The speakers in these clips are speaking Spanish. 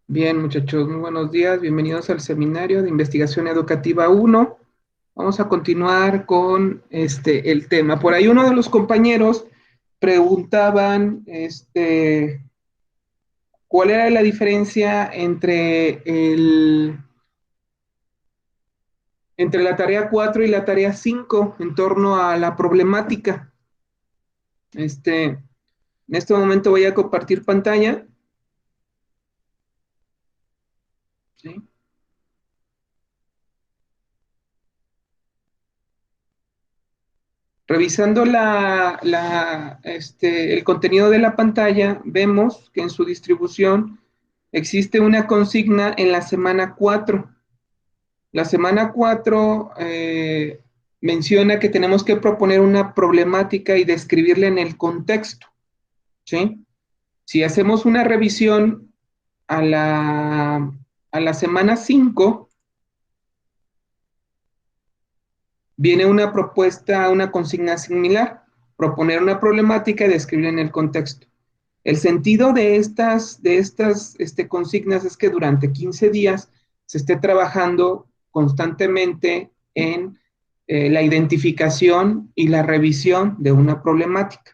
Bien, muchachos, muy buenos días. Bienvenidos al seminario de investigación educativa 1. Vamos a continuar con el tema. Por ahí uno de los compañeros preguntaban cuál era la diferencia entre la tarea 4 y la tarea 5 en torno a la problemática. En este momento voy a compartir pantalla. ¿Sí? Revisando el contenido de la pantalla, vemos que en su distribución existe una consigna en la semana 4. La semana 4 menciona que tenemos que proponer una problemática y describirla en el contexto, ¿sí? Si hacemos una revisión a la semana 5, viene una propuesta, una consigna similar, proponer una problemática y describirla en el contexto. El sentido de estas consignas es que durante 15 días se esté trabajando constantemente en la identificación y la revisión de una problemática.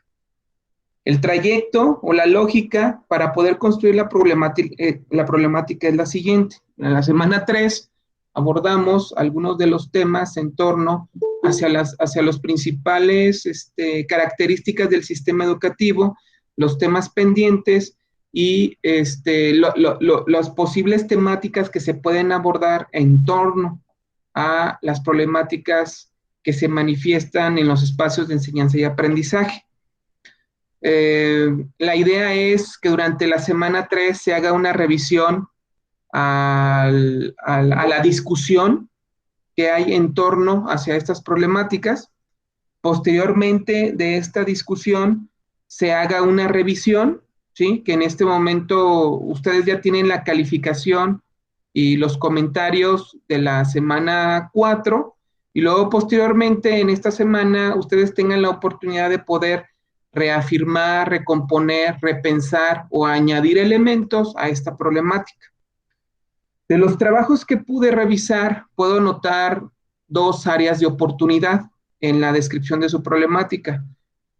El trayecto o la lógica para poder construir la problemática es la siguiente. En la semana 3 abordamos algunos de los temas en torno hacia los principales características del sistema educativo, los temas pendientes y las posibles temáticas que se pueden abordar en torno a las problemáticas que se manifiestan en los espacios de enseñanza y aprendizaje. La idea es que durante la semana 3 se haga una revisión a la discusión que hay en torno hacia estas problemáticas. Posteriormente de esta discusión se haga una revisión, ¿sí? Que en este momento ustedes ya tienen la calificación y los comentarios de la semana 4 y luego posteriormente en esta semana ustedes tengan la oportunidad de poder reafirmar, recomponer, repensar o añadir elementos a esta problemática. De los trabajos que pude revisar, puedo notar dos áreas de oportunidad en la descripción de su problemática.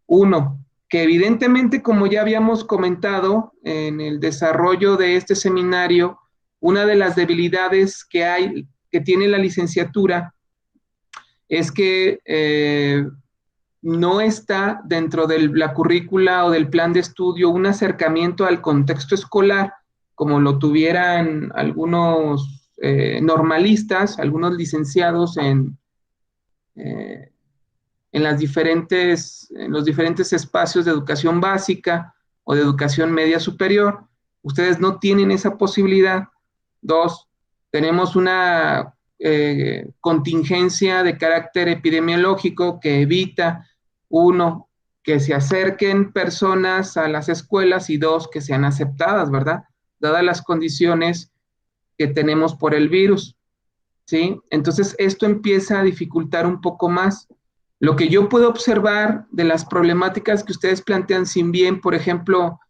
Uno, que evidentemente, como ya habíamos comentado en el desarrollo de este seminario, una de las debilidades que tiene la licenciatura es que no está dentro de la currícula o del plan de estudio un acercamiento al contexto escolar, como lo tuvieran algunos normalistas, algunos licenciados eh, en los diferentes espacios de educación básica o de educación media superior. Ustedes no tienen esa posibilidad. Dos, tenemos una contingencia de carácter epidemiológico que evita, uno, que se acerquen personas a las escuelas y dos, que sean aceptadas, ¿verdad? Dadas las condiciones que tenemos por el virus, ¿sí? Entonces, esto empieza a dificultar un poco más. Lo que yo puedo observar de las problemáticas que ustedes plantean sin bien, por ejemplo,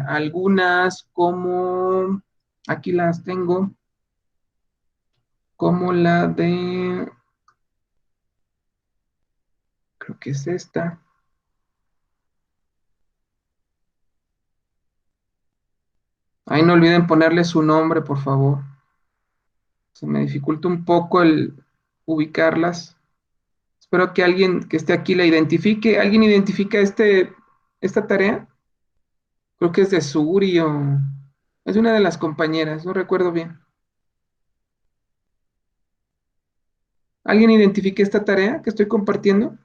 algunas como, aquí las tengo, como la de, creo que es esta. Ahí no olviden ponerle su nombre, por favor. Se me dificulta un poco el ubicarlas. Espero que alguien que esté aquí la identifique. ¿Alguien identifica esta tarea? Creo que es de Suri o es de una de las compañeras, no recuerdo bien. ¿Alguien identifica esta tarea que estoy compartiendo?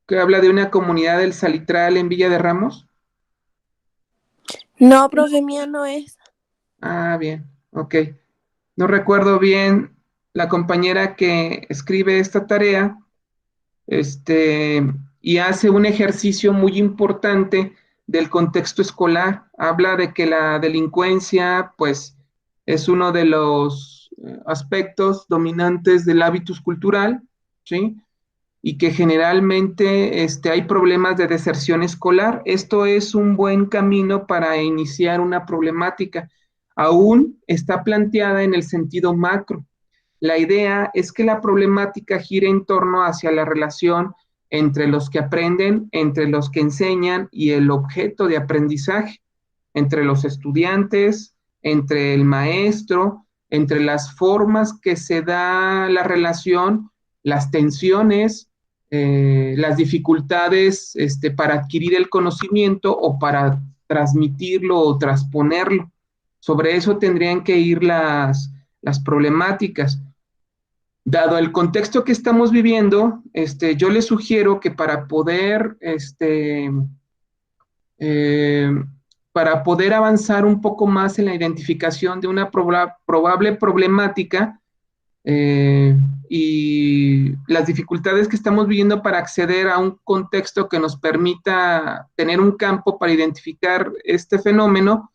Que habla de una comunidad del Salitral en Villa de Ramos. No, profe, mía no es. Ah, bien, ok. No recuerdo bien la compañera que escribe esta tarea, este, y hace un ejercicio muy importante del contexto escolar. Habla de que la delincuencia, pues, es uno de los aspectos dominantes del hábitus cultural, ¿sí? y que generalmente hay problemas de deserción escolar. Esto es un buen camino para iniciar una problemática. Aún está planteada en el sentido macro. La idea es que la problemática gire en torno hacia la relación entre los que aprenden, entre los que enseñan y el objeto de aprendizaje, entre los estudiantes, entre el maestro, entre las formas que se da la relación, las tensiones, las dificultades para adquirir el conocimiento o para transmitirlo o transponerlo. Sobre eso tendrían que ir las problemáticas. Dado el contexto que estamos viviendo, yo les sugiero que eh, para poder avanzar un poco más en la identificación de una probable problemática eh, y las dificultades que estamos viviendo para acceder a un contexto que nos permita tener un campo para identificar este fenómeno,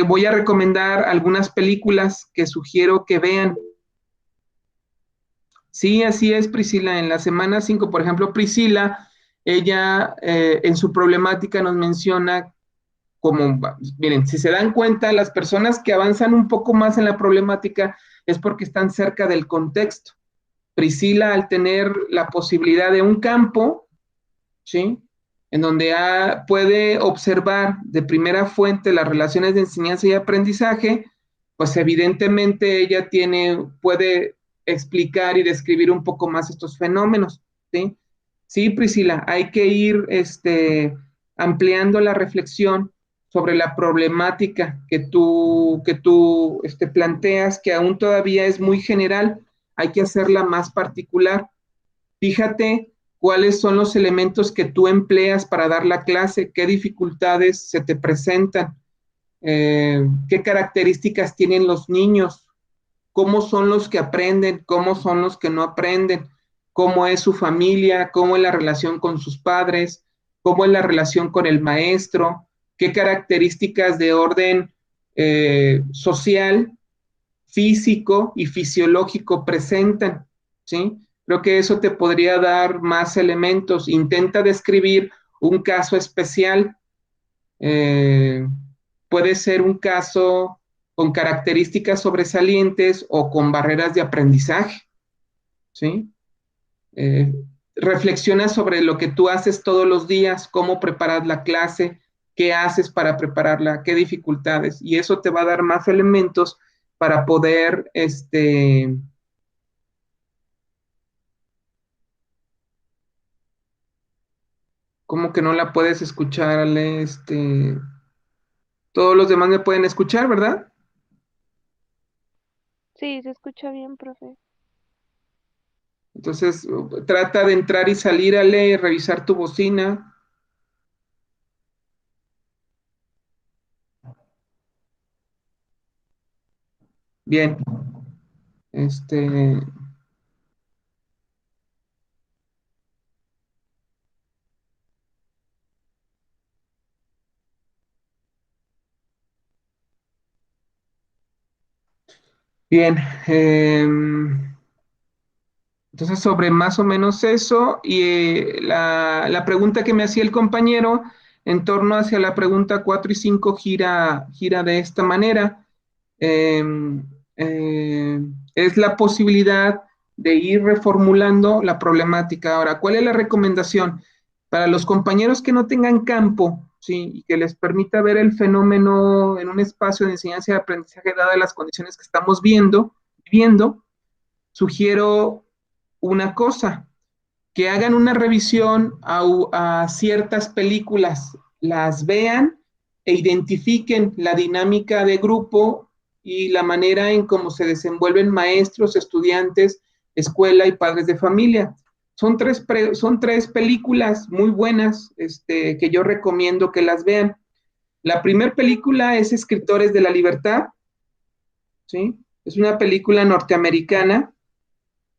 voy a recomendar algunas películas que sugiero que vean. Sí, así es, Priscila. En la semana 5, por ejemplo, Priscila, ella en su problemática nos menciona como, miren, si se dan cuenta, las personas que avanzan un poco más en la problemática es porque están cerca del contexto. Priscila, al tener la posibilidad de un campo, ¿sí? En donde puede observar de primera fuente las relaciones de enseñanza y aprendizaje, pues evidentemente ella puede explicar y describir un poco más estos fenómenos, ¿sí? Sí, Priscila, hay que ir ampliando la reflexión sobre la problemática que tú planteas, que aún todavía es muy general, hay que hacerla más particular. Fíjate cuáles son los elementos que tú empleas para dar la clase, qué dificultades se te presentan, qué características tienen los niños, cómo son los que aprenden, cómo son los que no aprenden, cómo es su familia, cómo es la relación con sus padres, cómo es la relación con el maestro, qué características de orden social, físico y fisiológico presentan, ¿sí? Creo que eso te podría dar más elementos. Intenta describir un caso especial. eh, Puede ser un caso con características sobresalientes o con barreras de aprendizaje, ¿sí? Eh, Reflexiona sobre lo que tú haces todos los días, cómo preparas la clase, qué haces para prepararla, qué dificultades, y eso te va a dar más elementos para poder, ¿cómo que no la puedes escuchar, Ale? Todos los demás me pueden escuchar, ¿verdad? Sí, se escucha bien, profe. Entonces, trata de entrar y salir, Ale, revisar tu bocina. Bien, este, bien. Entonces, sobre más o menos eso, y la pregunta que me hacía el compañero en torno hacia la pregunta 4 y 5 gira de esta manera. Eh, eh, es la posibilidad de ir reformulando la problemática. Ahora, ¿cuál es la recomendación? Para los compañeros que no tengan campo, ¿sí? Y que les permita ver el fenómeno en un espacio de enseñanza y aprendizaje, dadas las condiciones que estamos viviendo, sugiero una cosa, que hagan una revisión a ciertas películas, las vean e identifiquen la dinámica de grupo y la manera en cómo se desenvuelven maestros, estudiantes, escuela y padres de familia. Son tres películas muy buenas que yo recomiendo que las vean. La primera película es Escritores de la Libertad, ¿sí? Es una película norteamericana,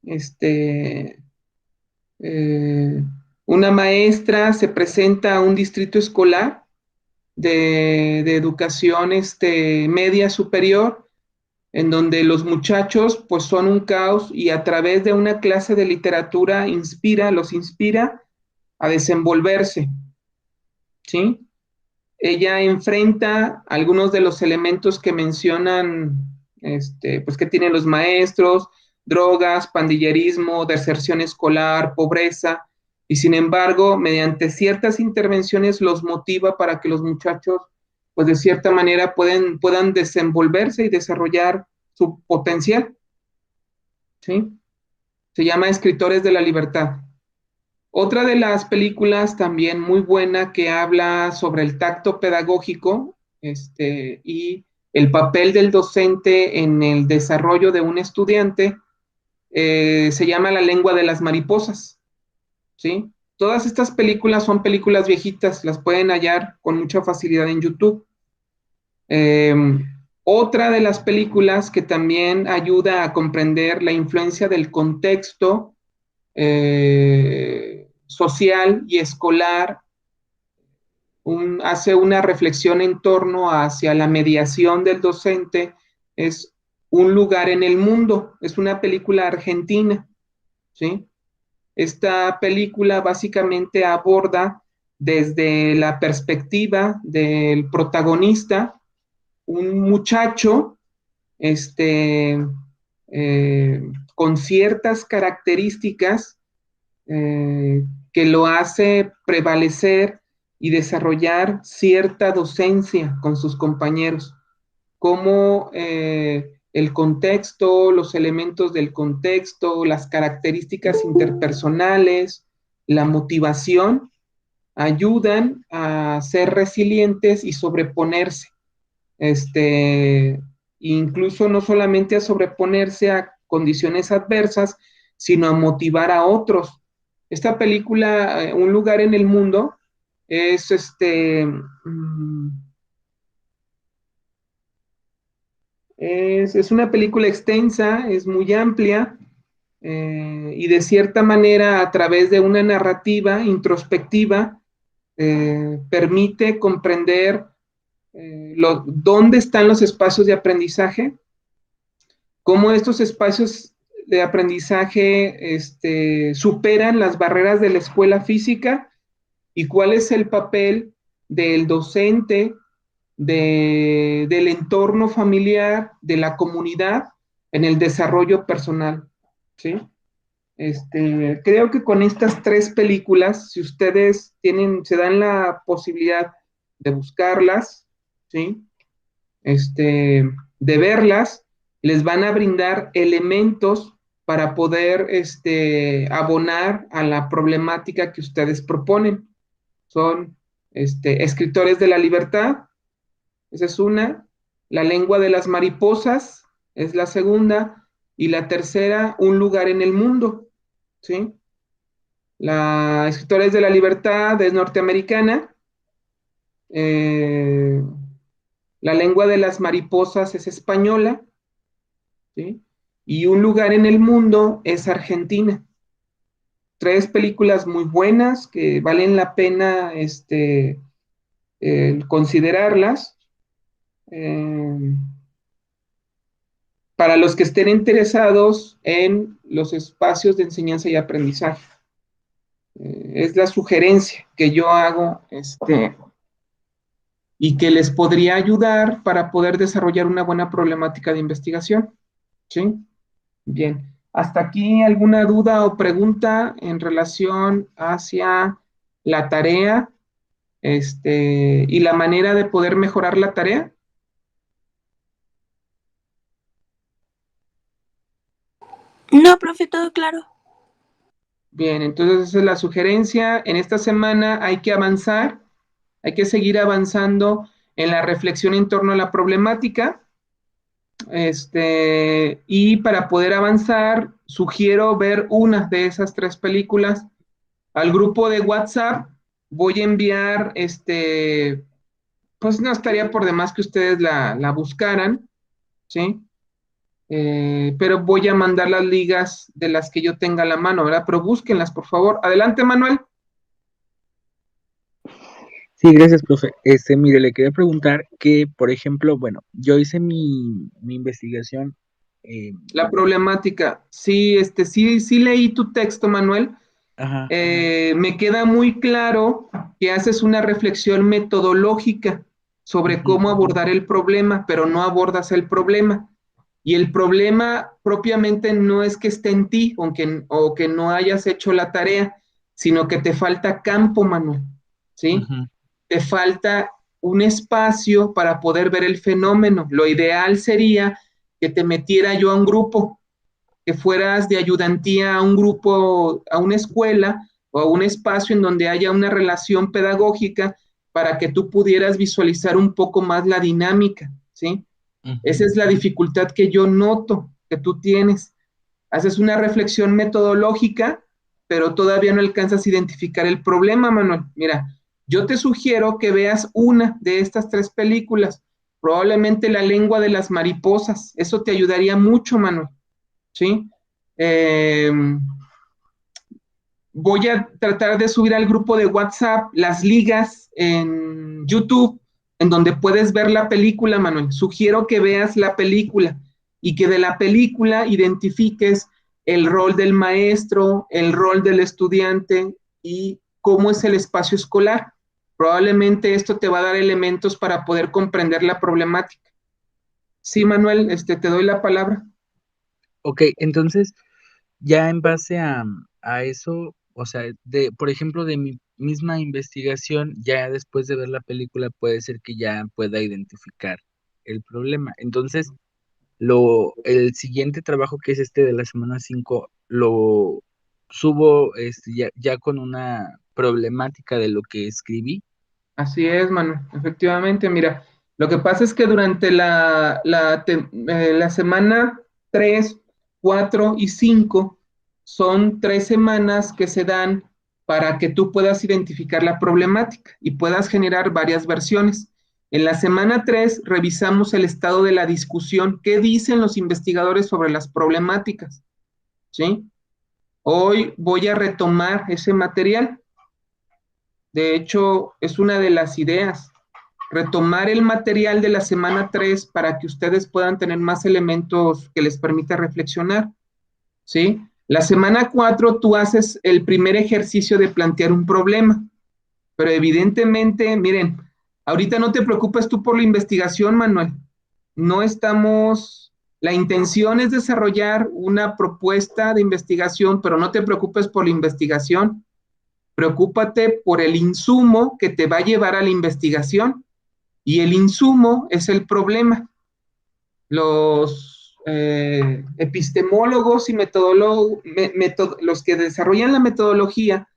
este, eh, una maestra se presenta a un distrito escolar de educación media superior en donde los muchachos pues son un caos y a través de una clase de literatura los inspira a desenvolverse, ¿sí? Ella enfrenta algunos de los elementos que mencionan, pues que tienen los maestros, drogas, pandillerismo, deserción escolar, pobreza, y sin embargo, mediante ciertas intervenciones los motiva para que los muchachos, pues de cierta manera puedan desenvolverse y desarrollar su potencial, ¿sí? Se llama Escritores de la Libertad. Otra de las películas también muy buena que habla sobre el tacto pedagógico, y el papel del docente en el desarrollo de un estudiante, se llama La lengua de las mariposas, ¿sí? Todas estas películas son películas viejitas, las pueden hallar con mucha facilidad en YouTube. Eh, Otra de las películas que también ayuda a comprender la influencia del contexto social y escolar, hace una reflexión en torno hacia la mediación del docente, es Un lugar en el mundo, es una película argentina, ¿sí? Esta película básicamente aborda desde la perspectiva del protagonista, un muchacho, este, con ciertas características que lo hace prevalecer y desarrollar cierta docencia con sus compañeros, como el contexto, los elementos del contexto, las características interpersonales, la motivación, ayudan a ser resilientes y sobreponerse, incluso no solamente a sobreponerse a condiciones adversas, sino a motivar a otros. Esta película, Un lugar en el mundo, es es una película extensa, es muy amplia, y de cierta manera, a través de una narrativa introspectiva, permite comprender dónde están los espacios de aprendizaje, cómo estos espacios de aprendizaje superan las barreras de la escuela física y cuál es el papel del docente, del entorno familiar, de la comunidad en el desarrollo personal, ¿sí? Creo que con estas tres películas, si ustedes se dan la posibilidad de buscarlas, ¿sí? De verlas, les van a brindar elementos para poder abonar a la problemática que ustedes proponen. Son Escritores de la Libertad, esa es una, La lengua de las mariposas es la segunda, y la tercera, Un lugar en el mundo, ¿sí? La Escritores de la Libertad es norteamericana, eh, La lengua de las mariposas es española, ¿sí? Y Un lugar en el mundo es argentina. Tres películas muy buenas que valen la pena considerarlas. Eh, para los que estén interesados en los espacios de enseñanza y aprendizaje. Es la sugerencia que yo hago, y que les podría ayudar para poder desarrollar una buena problemática de investigación. ¿Sí? Bien. ¿Hasta aquí alguna duda o pregunta en relación hacia la tarea, y la manera de poder mejorar la tarea? No, profe, todo claro. Bien, entonces esa es la sugerencia. En esta semana hay que avanzar, hay que seguir avanzando en la reflexión en torno a la problemática. Y para poder avanzar, sugiero ver una de esas tres películas al grupo de WhatsApp. Voy a enviar, pues no estaría por demás que ustedes la buscaran, ¿sí? Pero voy a mandar las ligas de las que yo tenga a la mano, ¿verdad? Pero búsquenlas, por favor. Adelante, Manuel. Sí, gracias, profe. Mire, le quería preguntar que, por ejemplo, bueno, yo hice mi investigación. eh, La problemática, sí, sí leí tu texto, Manuel. ajá, Me queda muy claro que haces una reflexión metodológica sobre ujú, cómo abordar el problema, pero no abordas el problema. Y el problema propiamente no es que esté en ti o que no hayas hecho la tarea, sino que te falta campo, Manuel, ¿sí? ujú, Te falta un espacio para poder ver el fenómeno. Lo ideal sería que te metiera yo a un grupo, que fueras de ayudantía a un grupo, a una escuela o a un espacio en donde haya una relación pedagógica para que tú pudieras visualizar un poco más la dinámica, ¿sí? Esa ujú. es la dificultad que yo noto que tú tienes. Haces una reflexión metodológica, pero todavía no alcanzas a identificar el problema, Manuel. Mira, yo te sugiero que veas una de estas tres películas, probablemente La lengua de las mariposas. Eso te ayudaría mucho, Manuel. ¿Sí? Eh, Voy a tratar de subir al grupo de WhatsApp las ligas en YouTube, en donde puedes ver la película, Manuel. Sugiero que veas la película y que de la película identifiques el rol del maestro, el rol del estudiante y cómo es el espacio escolar. Probablemente esto te va a dar elementos para poder comprender la problemática. Sí, Manuel, te doy la palabra. Ok, entonces, ya en base a eso, o sea, por ejemplo, de mi misma investigación, ya después de ver la película puede ser que ya pueda identificar el problema. Entonces, el siguiente trabajo que es de la semana 5 lo subo ya con una problemática de lo que escribí. Así es, Manuel, efectivamente, mira, lo que pasa es que durante la semana 3, 4 y 5 son 3 semanas que se dan para que tú puedas identificar la problemática y puedas generar varias versiones. En la semana 3 revisamos el estado de la discusión, qué dicen los investigadores sobre las problemáticas, ¿sí? Hoy voy a retomar ese material. De hecho, es una de las ideas, retomar el material de la semana 3 para que ustedes puedan tener más elementos que les permita reflexionar, ¿sí? La semana 4 tú haces el primer ejercicio de plantear un problema, pero evidentemente, miren, ahorita no te preocupes tú por la investigación, Manuel. No estamos, la intención es desarrollar una propuesta de investigación, pero no te preocupes por la investigación. Preocúpate por el insumo que te va a llevar a la investigación y el insumo es el problema. Los epistemólogos y los que desarrollan la metodología,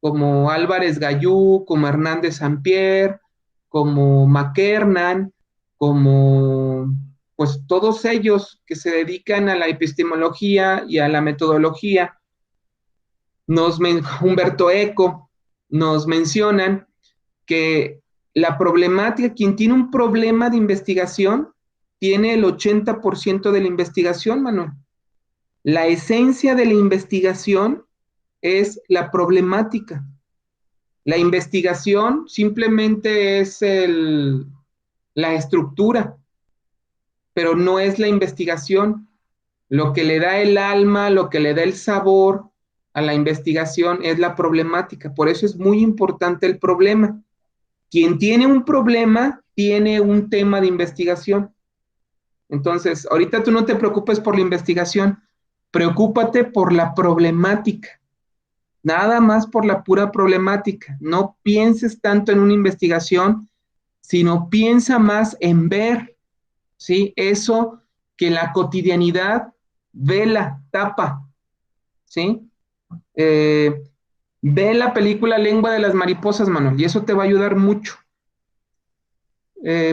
como Álvarez Gallú, como Hernández Sampier, como McKernan, como pues todos ellos que se dedican a la epistemología y a la metodología, Humberto Eco, nos mencionan que la problemática, quien tiene un problema de investigación, tiene el 80% de la investigación, Manuel. La esencia de la investigación es la problemática. La investigación simplemente es la estructura, pero no es la investigación. Lo que le da el alma, lo que le da el sabor a la investigación es la problemática. Por eso es muy importante el problema. Quien tiene un problema tiene un tema de investigación. Entonces, ahorita tú no te preocupes por la investigación, preocúpate por la problemática, nada más por la pura problemática. No pienses tanto en una investigación, sino piensa más en ver, ¿sí? Eso que la cotidianidad vela, tapa, ¿sí? Eh, Ve la película Lengua de las Mariposas, Manuel, y eso te va a ayudar mucho.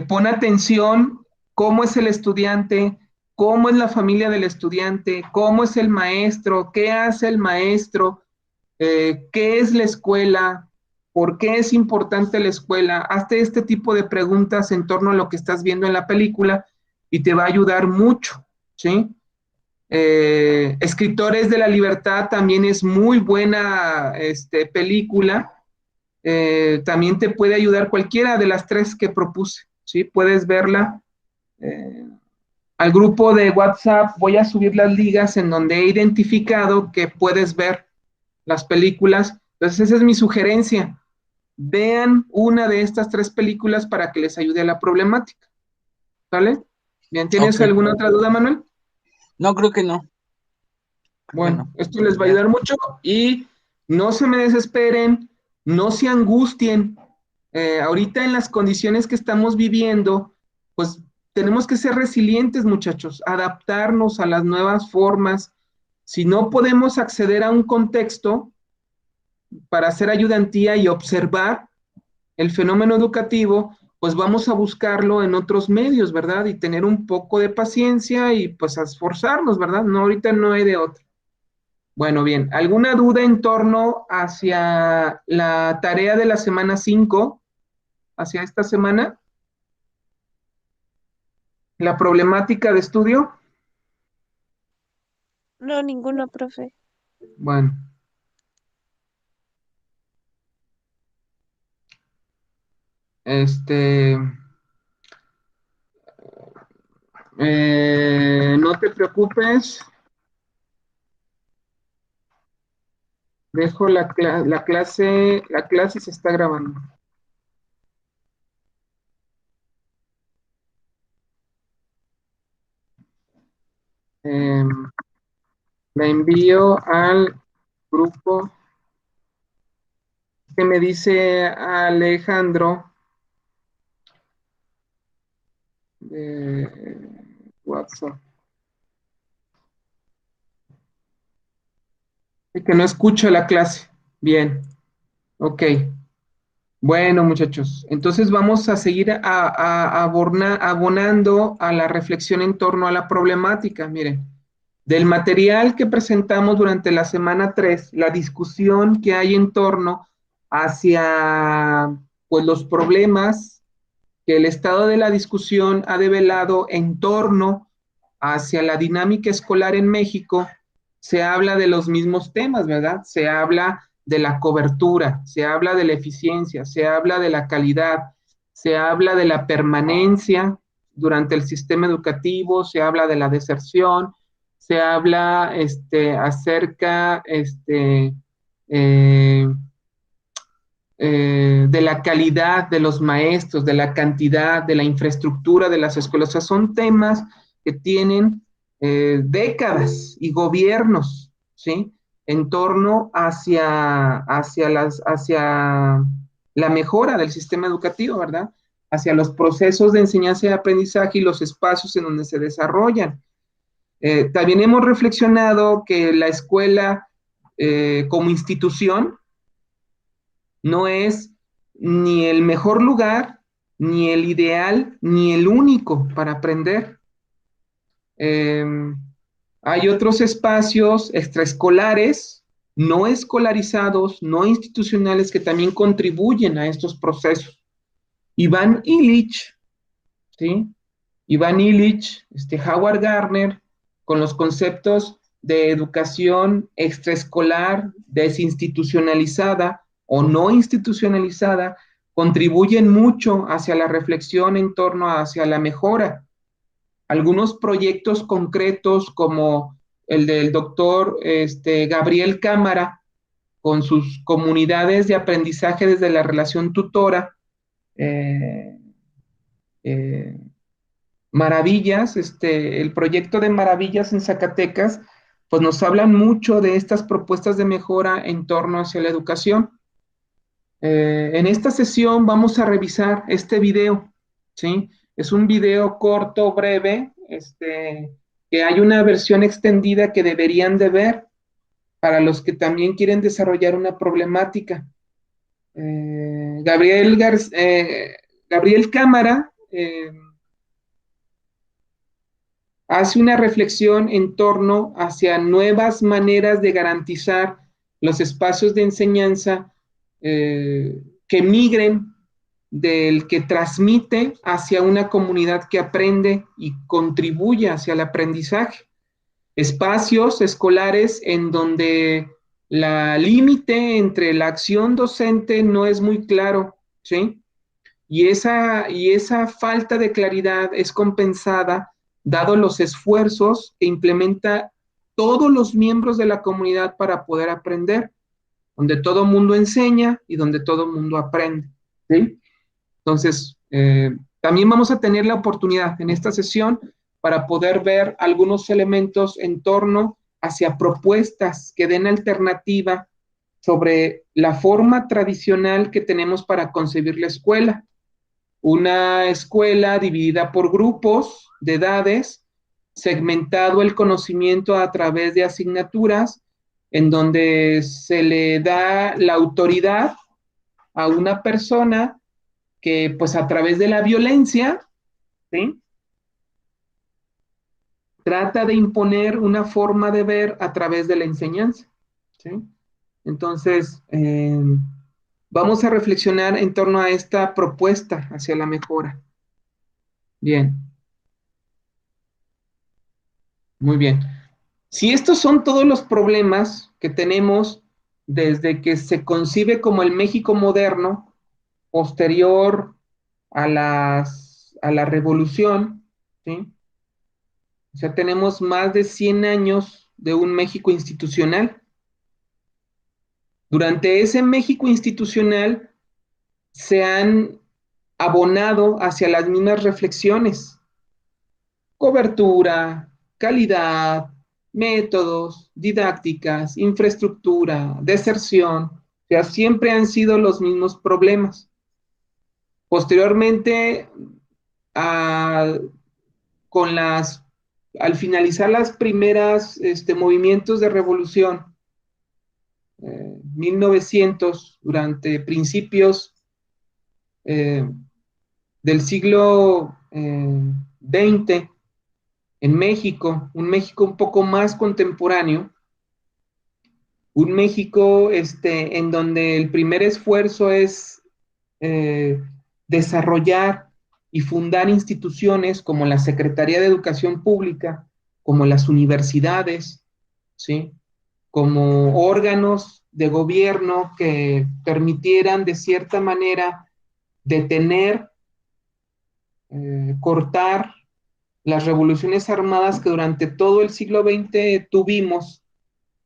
Pon atención cómo es el estudiante, cómo es la familia del estudiante, cómo es el maestro, qué hace el maestro, qué es la escuela, por qué es importante la escuela. Hazte este tipo de preguntas en torno a lo que estás viendo en la película y te va a ayudar mucho, ¿sí? Escritores de la Libertad también es muy buena película también te puede ayudar cualquiera de las tres que propuse, ¿sí? Puedes verla. Al grupo de WhatsApp voy a subir las ligas en donde he identificado que puedes ver las películas. Entonces, esa es mi sugerencia. Vean una de estas tres películas para que les ayude a la problemática. ¿Vale? Bien, ¿tienes Ok. alguna otra duda, Manuel? No, creo que no. Bueno, esto les va a Ya. ayudar mucho y no se me desesperen, no se angustien. Ahorita en las condiciones que estamos viviendo, pues tenemos que ser resilientes, muchachos, adaptarnos a las nuevas formas. Si no podemos acceder a un contexto para hacer ayudantía y observar el fenómeno educativo, pues vamos a buscarlo en otros medios, ¿verdad? Y tener un poco de paciencia y pues a esforzarnos, ¿verdad? No, ahorita no hay de otra. Bueno, bien, ¿alguna duda en torno hacia la tarea de la semana 5, hacia esta semana? ¿La problemática de estudio? No, ninguno, profe. Bueno, este, no te preocupes, dejo la clase se está grabando. Eh, la envío al grupo que me dice Alejandro de WhatsApp. Y que no escucho la clase. Bien, ok. Bueno, muchachos, entonces vamos a seguir abonando a la reflexión en torno a la problemática. Miren, del material que presentamos durante la semana 3, la discusión que hay en torno hacia pues, los problemas que el estado de la discusión ha develado en torno hacia la dinámica escolar en México, se habla de los mismos temas, ¿verdad? Se habla de la cobertura, se habla de la eficiencia, se habla de la calidad, se habla de la permanencia durante el sistema educativo, se habla de la deserción, se habla acerca eh, de la calidad de los maestros, de la cantidad, de la infraestructura de las escuelas. O sea, son temas que tienen décadas y gobiernos, ¿sí? En torno hacia la mejora del sistema educativo, ¿verdad? Hacia los procesos de enseñanza y aprendizaje y los espacios en donde se desarrollan. También hemos reflexionado que la escuela como institución no es ni el mejor lugar, ni el ideal, ni el único para aprender. Eh, Hay otros espacios extraescolares, no escolarizados, no institucionales, que también contribuyen a estos procesos. Iván Illich, ¿sí? Iván Illich, Howard Gardner, con los conceptos de educación extraescolar, desinstitucionalizada o no institucionalizada, contribuyen mucho hacia la reflexión en torno hacia la mejora. Algunos proyectos concretos como el del doctor Gabriel Cámara, con sus comunidades de aprendizaje desde la relación tutora, eh, eh, Maravillas, el proyecto de Maravillas en Zacatecas, pues nos hablan mucho de estas propuestas de mejora en torno hacia la educación. En esta sesión vamos a revisar este video, ¿sí? Es un video corto, breve, que hay una versión extendida que deberían de ver para los que también quieren desarrollar una problemática. Gabriel Cámara hace una reflexión en torno hacia nuevas maneras de garantizar los espacios de enseñanza que migren del que transmite hacia una comunidad que aprende y contribuye hacia el aprendizaje. Espacios escolares en donde la límite entre la acción docente no es muy claro, ¿sí? Y esa falta de claridad es compensada dado los esfuerzos que implementa todos los miembros de la comunidad para poder aprender, donde todo mundo enseña y donde todo mundo aprende, ¿sí? Entonces, también vamos a tener la oportunidad en esta sesión para poder ver algunos elementos en torno hacia propuestas que den alternativa sobre la forma tradicional que tenemos para concebir la escuela. Una escuela dividida por grupos de edades, segmentado el conocimiento a través de asignaturas, en donde se le da la autoridad a una persona que pues a través de la violencia, ¿sí?, trata de imponer una forma de ver a través de la enseñanza, ¿sí? Entonces, vamos a reflexionar en torno a esta propuesta hacia la mejora. Bien, muy bien. Si estos son todos los problemas que tenemos desde que se concibe como el México moderno, posterior a la revolución, ¿sí? O sea, tenemos más de 100 años de un México institucional. Durante ese México institucional se han abonado hacia las mismas reflexiones: cobertura, calidad, métodos, didácticas, infraestructura, deserción. O sea, siempre han sido los mismos problemas. Posteriormente, a, con las, al finalizar las primeras movimientos de revolución, 1900, durante principios del siglo XX, en México, un México un poco más contemporáneo, un México en donde el primer esfuerzo es desarrollar y fundar instituciones como la Secretaría de Educación Pública, como las universidades, ¿sí?, como órganos de gobierno que permitieran de cierta manera detener, cortar las revoluciones armadas que durante todo el siglo XX tuvimos,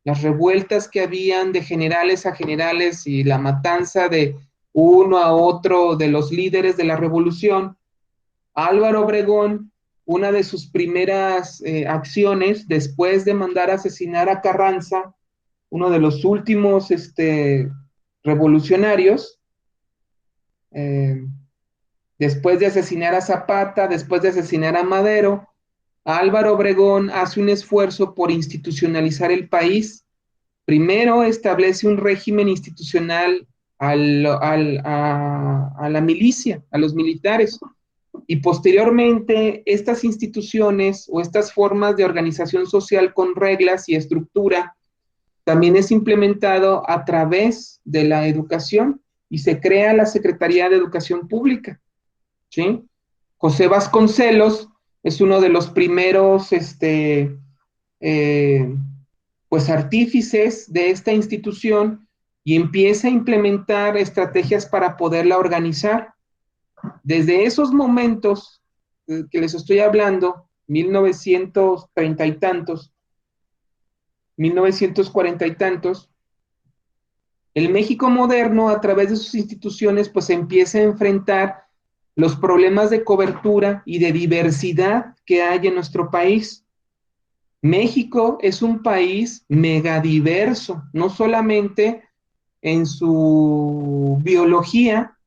las revueltas que habían de generales a generales y la matanza de uno a otro de los líderes de la revolución. Álvaro Obregón, una de sus primeras acciones, después de mandar a asesinar a Carranza, uno de los últimos revolucionarios, después de asesinar a Zapata, después de asesinar a Madero, Álvaro Obregón hace un esfuerzo por institucionalizar el país. Primero establece un régimen institucional a la milicia, a los militares, y posteriormente estas instituciones o estas formas de organización social con reglas y estructura también es implementado a través de la educación y se crea la Secretaría de Educación Pública, ¿sí? José Vasconcelos es uno de los primeros pues artífices de esta institución y empieza a implementar estrategias para poderla organizar. Desde esos momentos que les estoy hablando, 1930 y tantos, 1940 y tantos, el México moderno, a través de sus instituciones, pues empieza a enfrentar los problemas de cobertura y de diversidad que hay en nuestro país. México es un país megadiverso, no solamente en su biología,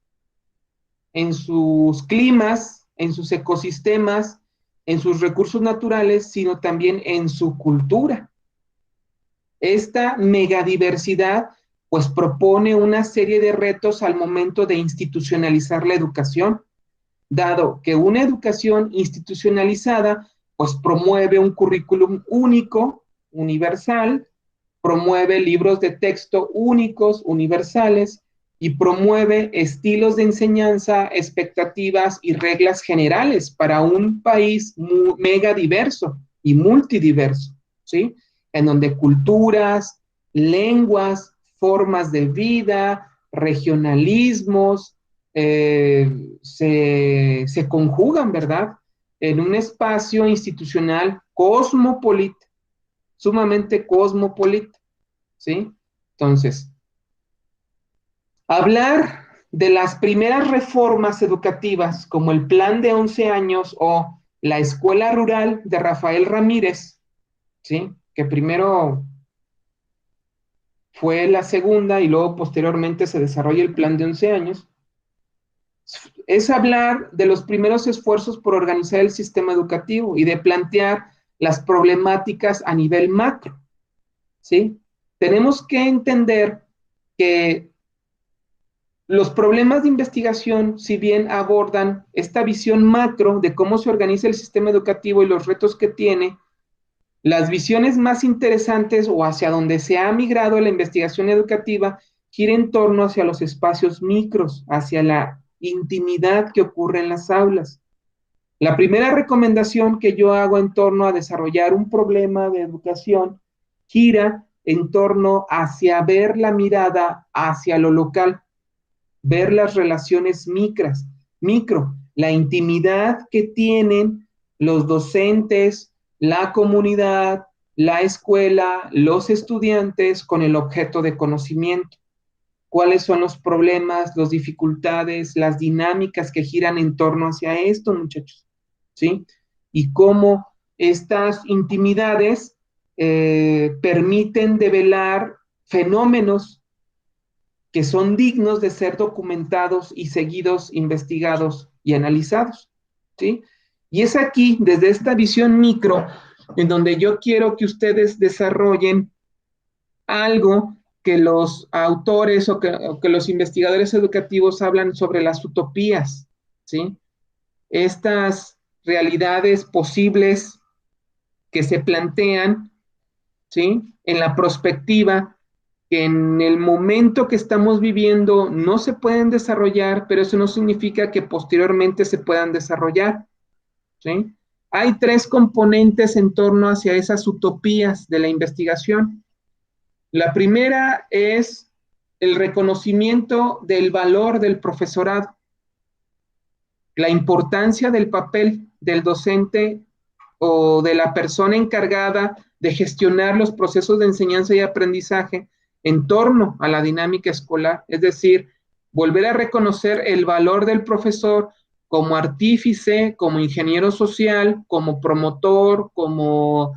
en sus climas, en sus ecosistemas, en sus recursos naturales, sino también en su cultura. Esta megadiversidad pues propone una serie de retos al momento de institucionalizar la educación, dado que una educación institucionalizada pues promueve un currículum único, universal, promueve libros de texto únicos, universales, y promueve estilos de enseñanza, expectativas y reglas generales para un país mega diverso y multidiverso, ¿sí? En donde culturas, lenguas, formas de vida, regionalismos, se conjugan, ¿verdad? En un espacio institucional cosmopolita, sumamente cosmopolita, ¿sí? Entonces, hablar de las primeras reformas educativas, como el Plan de 11 años o la Escuela Rural de Rafael Ramírez, ¿sí? Que primero fue la segunda y luego posteriormente se desarrolla el Plan de 11 años, es hablar de los primeros esfuerzos por organizar el sistema educativo y de plantear las problemáticas a nivel macro, ¿sí? Tenemos que entender que los problemas de investigación, si bien abordan esta visión macro de cómo se organiza el sistema educativo y los retos que tiene, las visiones más interesantes o hacia donde se ha migrado la investigación educativa gira en torno hacia los espacios micros, hacia la intimidad que ocurre en las aulas. La primera recomendación que yo hago en torno a desarrollar un problema de educación gira en torno hacia ver la mirada hacia lo local, ver las relaciones micro, la intimidad que tienen los docentes, la comunidad, la escuela, los estudiantes con el objeto de conocimiento. ¿Cuáles son los problemas, las dificultades, las dinámicas que giran en torno hacia esto, muchachos? ¿Sí? Y cómo estas intimidades permiten develar fenómenos que son dignos de ser documentados y seguidos, investigados y analizados, ¿sí? Y es aquí, desde esta visión micro, en donde yo quiero que ustedes desarrollen algo que los autores o que los investigadores educativos hablan sobre las utopías, ¿sí? Estas realidades posibles que se plantean, ¿sí? En la perspectiva que en el momento que estamos viviendo no se pueden desarrollar, pero eso no significa que posteriormente se puedan desarrollar, ¿sí? Hay tres componentes en torno hacia esas utopías de la investigación. La primera es el reconocimiento del valor del profesorado, la importancia del papel del docente o de la persona encargada de gestionar los procesos de enseñanza y aprendizaje en torno a la dinámica escolar, es decir, volver a reconocer el valor del profesor como artífice, como ingeniero social, como promotor, como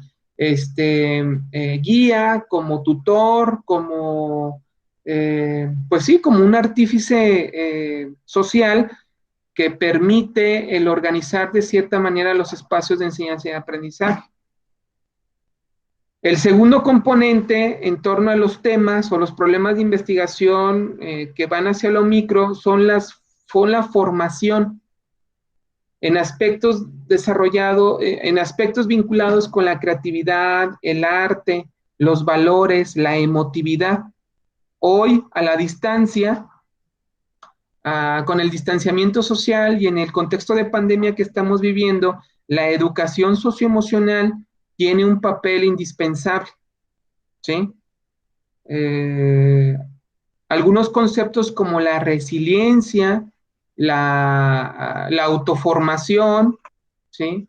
guía, como tutor, como, pues sí, como un artífice social que permite el organizar de cierta manera los espacios de enseñanza y aprendizaje. El segundo componente en torno a los temas o los problemas de investigación que van hacia lo micro son la formación en aspectos en aspectos vinculados con la creatividad, el arte, los valores, la emotividad. Hoy, a la distancia, con el distanciamiento social y en el contexto de pandemia que estamos viviendo, la educación socioemocional tiene un papel indispensable, ¿sí? Algunos conceptos como la resiliencia, la autoformación, ¿sí?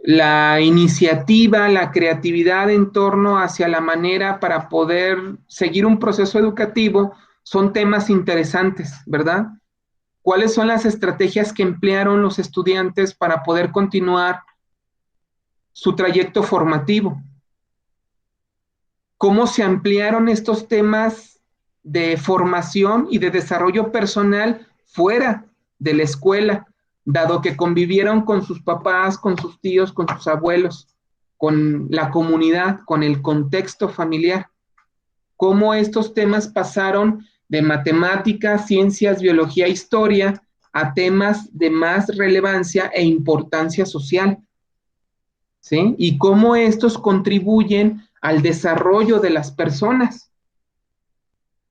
La iniciativa, la creatividad en torno hacia la manera para poder seguir un proceso educativo son temas interesantes, ¿verdad? ¿Cuáles son las estrategias que emplearon los estudiantes para poder continuar su trayecto formativo? ¿Cómo se ampliaron estos temas de formación y de desarrollo personal fuera de la escuela, dado que convivieron con sus papás, con sus tíos, con sus abuelos, con la comunidad, con el contexto familiar? ¿Cómo estos temas pasaron de matemáticas, ciencias, biología, historia, a temas de más relevancia e importancia social? ¿Sí? Y cómo estos contribuyen al desarrollo de las personas.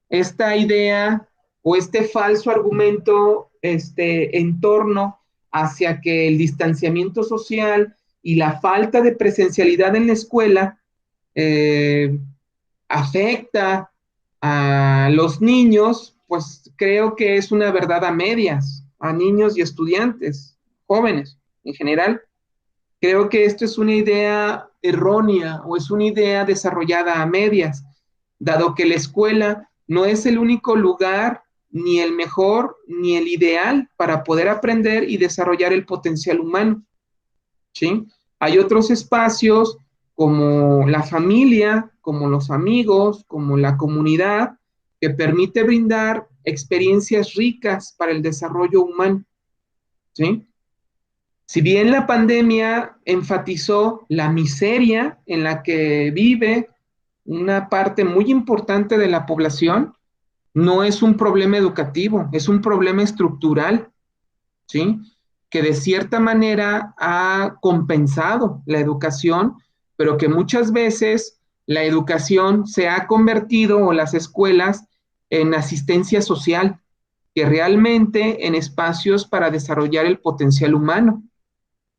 Esta idea o este falso argumento en torno hacia que el distanciamiento social y la falta de presencialidad en la escuela afecta a los niños, pues creo que es una verdad a medias, a niños y estudiantes, jóvenes en general. Creo que esto es una idea errónea o es una idea desarrollada a medias, dado que la escuela no es el único lugar, ni el mejor, ni el ideal para poder aprender y desarrollar el potencial humano. ¿Sí? Hay otros espacios como la familia, como los amigos, como la comunidad, que permite brindar experiencias ricas para el desarrollo humano. ¿Sí? Si bien la pandemia enfatizó la miseria en la que vive una parte muy importante de la población, no es un problema educativo, es un problema estructural, ¿sí? Que de cierta manera ha compensado la educación, pero que muchas veces la educación se ha convertido, o las escuelas, en asistencia social, que realmente en espacios para desarrollar el potencial humano,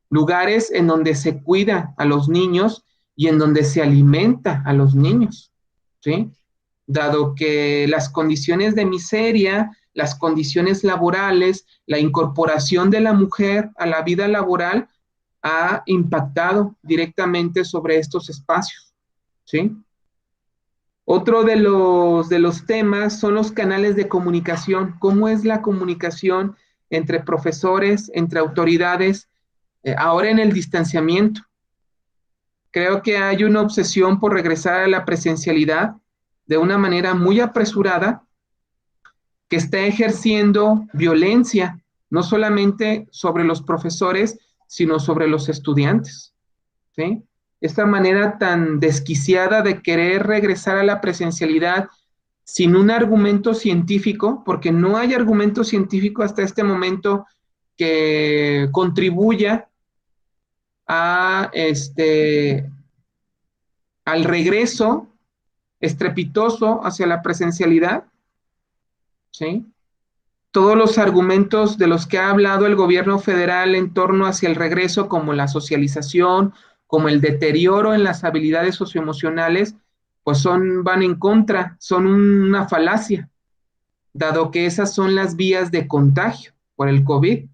lugares en donde se cuida a los niños y en donde se alimenta a los niños, ¿sí? Dado que las condiciones de miseria, las condiciones laborales, la incorporación de la mujer a la vida laboral ha impactado directamente sobre estos espacios, ¿sí? Otro de los temas son los canales de comunicación. ¿Cómo es la comunicación entre profesores, entre autoridades, ahora en el distanciamiento? Creo que hay una obsesión por regresar a la presencialidad de una manera muy apresurada que está ejerciendo violencia, no solamente sobre los profesores, sino sobre los estudiantes, ¿sí? Esta manera tan desquiciada de querer regresar a la presencialidad sin un argumento científico, porque no hay argumento científico hasta este momento que contribuya a al regreso estrepitoso hacia la presencialidad, ¿sí? Todos los argumentos de los que ha hablado el gobierno federal en torno hacia el regreso, como la socialización, como el deterioro en las habilidades socioemocionales, pues van en contra, son una falacia, dado que esas son las vías de contagio por el COVID,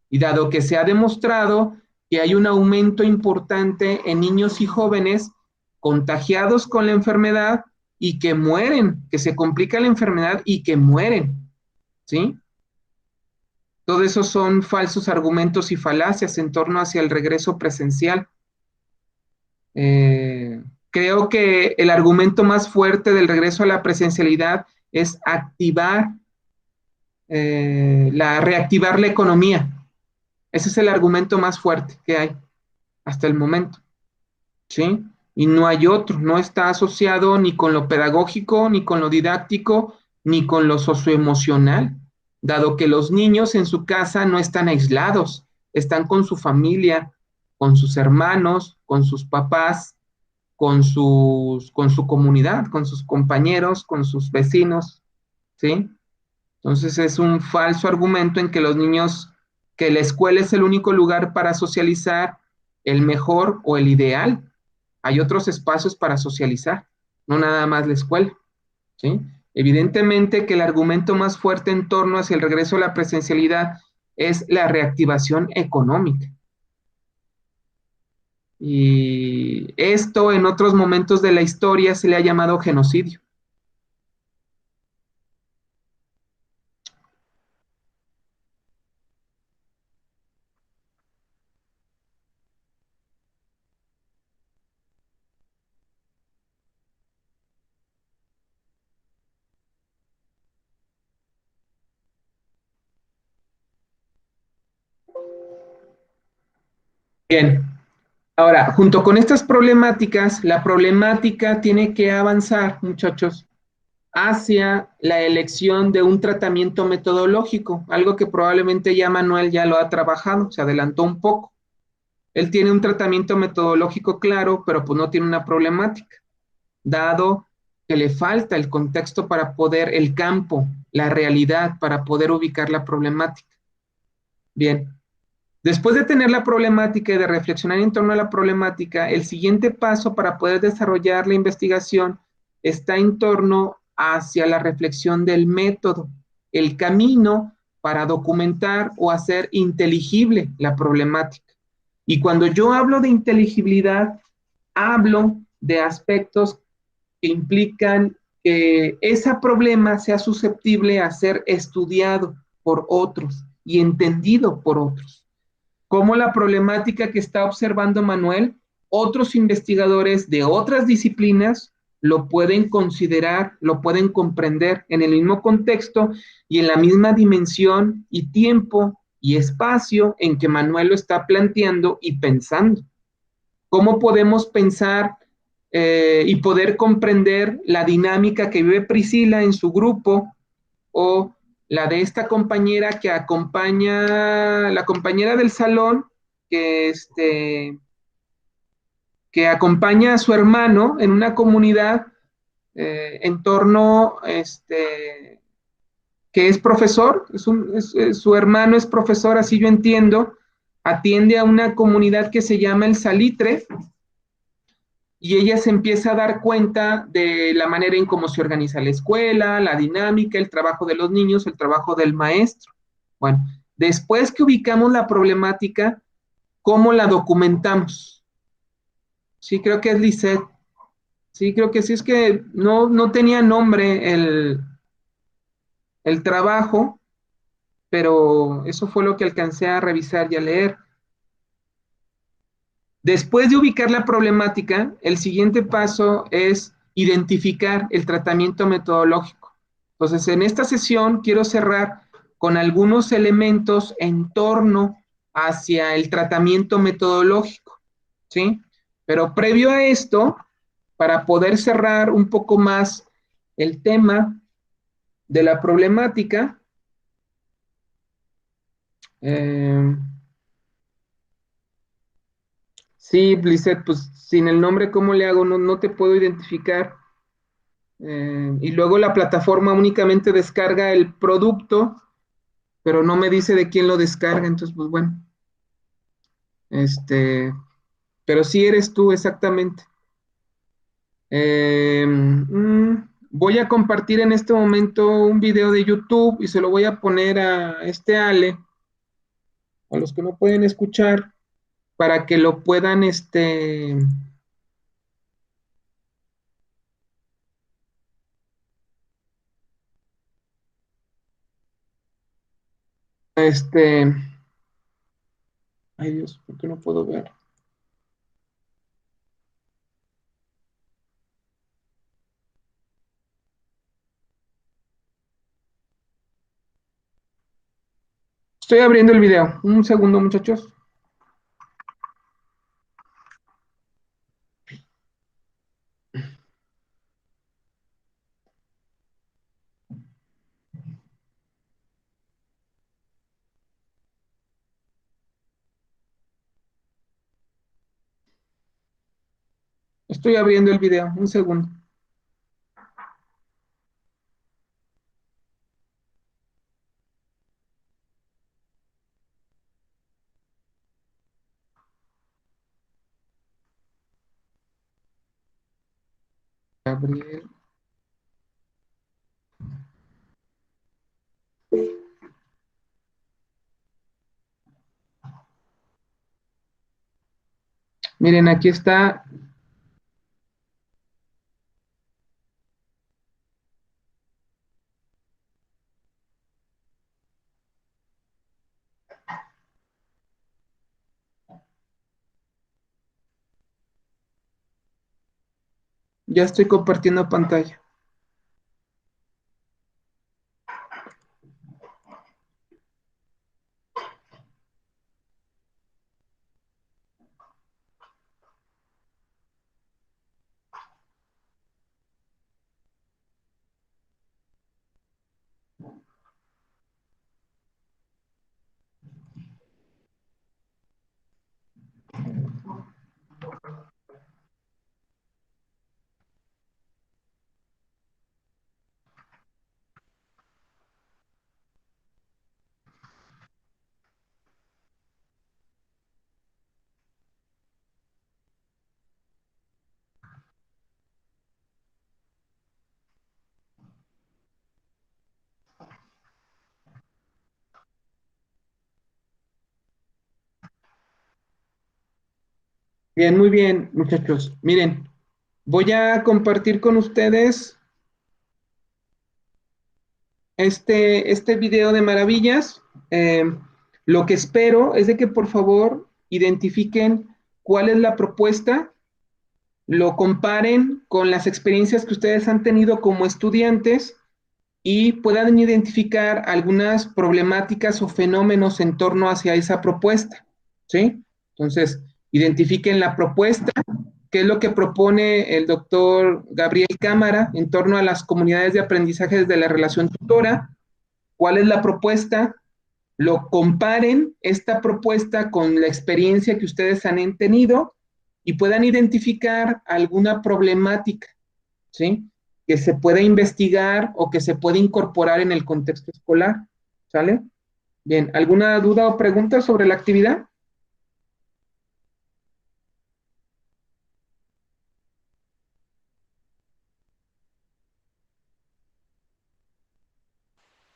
y dado que se ha demostrado que hay un aumento importante en niños y jóvenes contagiados con la enfermedad y que mueren, que se complica la enfermedad y que mueren, ¿sí? Todo eso son falsos argumentos y falacias en torno hacia el regreso presencial. Creo que el argumento más fuerte del regreso a la presencialidad es reactivar la economía. Ese es el argumento más fuerte que hay hasta el momento, ¿sí? Y no hay otro, no está asociado ni con lo pedagógico, ni con lo didáctico, ni con lo socioemocional, dado que los niños en su casa no están aislados, están con su familia, con sus hermanos, con sus papás, con su comunidad, con sus compañeros, con sus vecinos, ¿sí? Entonces es un falso argumento en que los niños, que la escuela es el único lugar para socializar, el mejor o el ideal. Hay otros espacios para socializar, no nada más la escuela, ¿sí? Evidentemente que el argumento más fuerte en torno hacia el regreso a la presencialidad es la reactivación económica. Y esto en otros momentos de la historia se le ha llamado genocidio. Bien, ahora, junto con estas problemáticas, la problemática tiene que avanzar, muchachos, hacia la elección de un tratamiento metodológico, algo que probablemente ya Manuel ya lo ha trabajado, se adelantó un poco. Él tiene un tratamiento metodológico claro, pero pues no tiene una problemática, dado que le falta el contexto para poder, el campo, la realidad, para poder ubicar la problemática. Bien, Después de tener la problemática y de reflexionar en torno a la problemática, el siguiente paso para poder desarrollar la investigación está en torno hacia la reflexión del método, el camino para documentar o hacer inteligible la problemática. Y cuando yo hablo de inteligibilidad, hablo de aspectos que implican que ese problema sea susceptible a ser estudiado por otros y entendido por otros. Como la problemática que está observando Manuel, otros investigadores de otras disciplinas lo pueden considerar, lo pueden comprender en el mismo contexto y en la misma dimensión y tiempo y espacio en que Manuel lo está planteando y pensando. ¿Cómo podemos pensar y poder comprender la dinámica que vive Priscila en su grupo o la de esta compañera que acompaña, la compañera del salón que, que acompaña a su hermano en una comunidad en torno, que es profesor, su hermano es profesor, así yo entiendo, atiende a una comunidad que se llama El Salitre, y ella se empieza a dar cuenta de la manera en cómo se organiza la escuela, la dinámica, el trabajo de los niños, el trabajo del maestro. Bueno, después que ubicamos la problemática, ¿cómo la documentamos? Sí, creo que es Lisette. Sí, creo que sí, es que no tenía nombre el trabajo, pero eso fue lo que alcancé a revisar y a leer. Después de ubicar la problemática, el siguiente paso es identificar el tratamiento metodológico. Entonces, en esta sesión quiero cerrar con algunos elementos en torno hacia el tratamiento metodológico, ¿sí? Pero previo a esto, para poder cerrar un poco más el tema de la problemática, eh, sí, Lisette, pues sin el nombre, ¿cómo le hago? No te puedo identificar. Y luego la plataforma únicamente descarga el producto, pero no me dice de quién lo descarga, entonces pues bueno, este, pero sí eres tú exactamente. Voy a compartir en este momento un video de YouTube y se lo voy a poner a este Ale, a los que no pueden escuchar, para que lo puedan, este, ay Dios, ¿por qué no puedo ver? Estoy abriendo el video. Un segundo, muchachos. Estoy abriendo el video. Un segundo. Gabriel. Miren, aquí está. Ya estoy compartiendo pantalla. Bien, muy bien, muchachos. Miren, voy a compartir con ustedes este video de maravillas. Eh, lo que espero es de que por favor identifiquen cuál es la propuesta, lo comparen con las experiencias que ustedes han tenido como estudiantes y puedan identificar algunas problemáticas o fenómenos en torno hacia esa propuesta, ¿sí? Entonces, identifiquen la propuesta, qué es lo que propone el doctor Gabriel Cámara en torno a las comunidades de aprendizaje desde la relación tutora, cuál es la propuesta, lo comparen esta propuesta con la experiencia que ustedes han tenido y puedan identificar alguna problemática, ¿sí? Que se pueda investigar o que se pueda incorporar en el contexto escolar, ¿sale? Bien, ¿alguna duda o pregunta sobre la actividad?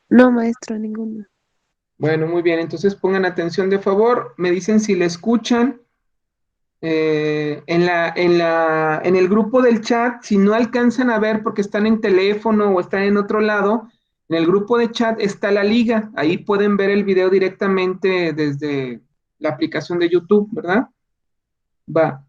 No, maestro, ninguno. Bueno, muy bien, entonces pongan atención de favor, me dicen si le escuchan. En el grupo del chat, si no alcanzan a ver porque están en teléfono o están en otro lado, en el grupo de chat está la liga, ahí pueden ver el video directamente desde la aplicación de YouTube, ¿verdad? Va.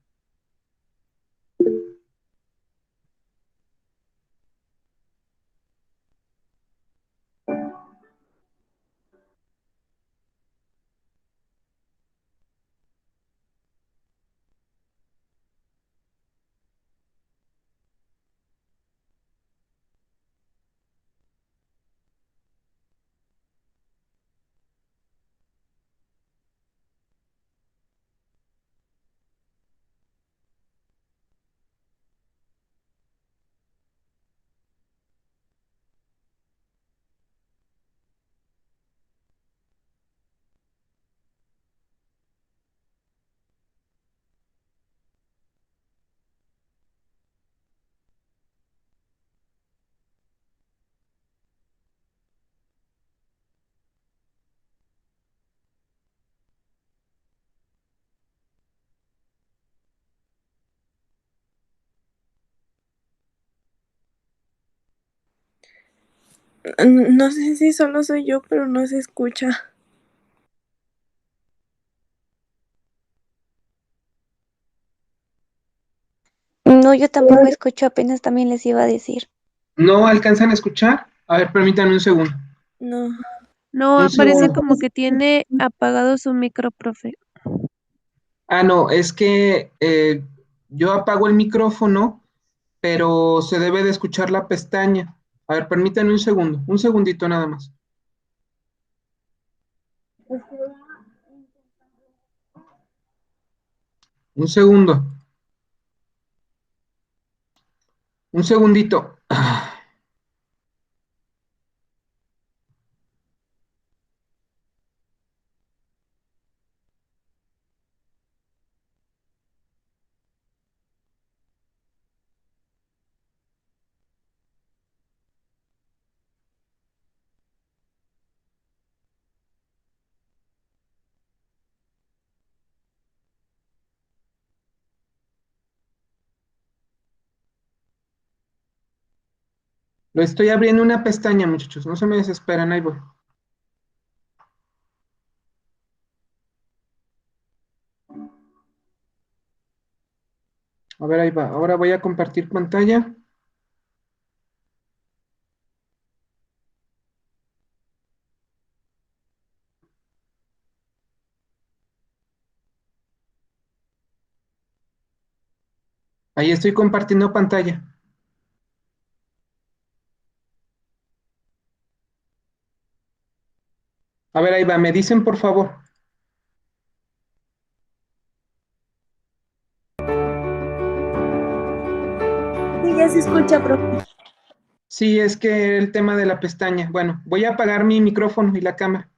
No sé si solo soy yo, pero no se escucha. No, yo tampoco escucho, apenas también les iba a decir. ¿No alcanzan a escuchar? A ver, permítanme un segundo. No. No, Un parece segundo. como que tiene apagado su micro, profe. Ah, no, es que yo apago el micrófono, pero se debe de escuchar la pestaña. A ver, permítanme un segundo, un segundito nada más. Un segundo, un segundito. Lo estoy abriendo una pestaña, muchachos, no se me desesperen, ahí voy. A ver, ahí va. Ahora voy a compartir pantalla. Ahí estoy compartiendo pantalla. A ver, ahí va. Me dicen, por favor. Sí, ya se escucha, profe. Sí, es que el tema de la pestaña. Bueno, voy a apagar mi micrófono y la cámara.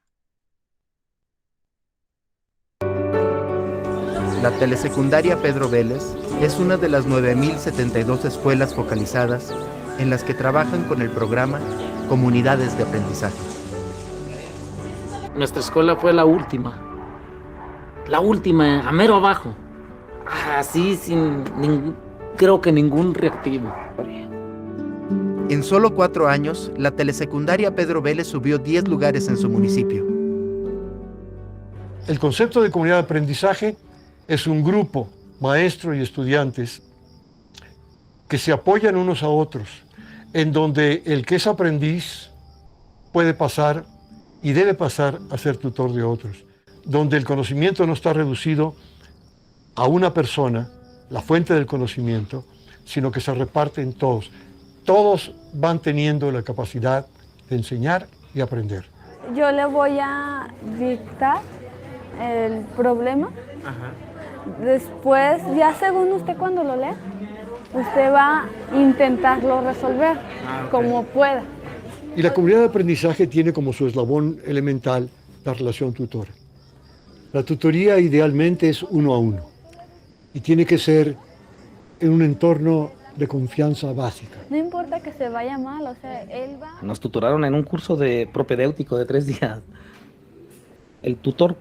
La telesecundaria Pedro Vélez es una de las 9.072 escuelas focalizadas en las que trabajan con el programa Comunidades de Aprendizaje. Nuestra escuela fue la última, a mero abajo. así creo que ningún reactivo. En solo 4 años, la telesecundaria Pedro Vélez subió 10 lugares en su municipio. El concepto de comunidad de aprendizaje es un grupo, maestros y estudiantes, que se apoyan unos a otros, en donde el que es aprendiz puede pasar y debe pasar a ser tutor de otros, donde el conocimiento no está reducido a una persona, la fuente del conocimiento, sino que se reparte en todos. Todos van teniendo la capacidad de enseñar y aprender. Yo le voy a dictar el problema. Ajá. Después, ya según usted cuando lo lea, usted va a intentarlo resolver como pueda. Y la comunidad de aprendizaje tiene como su eslabón elemental la relación tutora. La tutoría idealmente es 1 a 1 y tiene que ser en un entorno de confianza básica. No importa que se vaya mal, o sea, él va... Nos tutoraron en un curso de propedéutico de 3 días. El tutor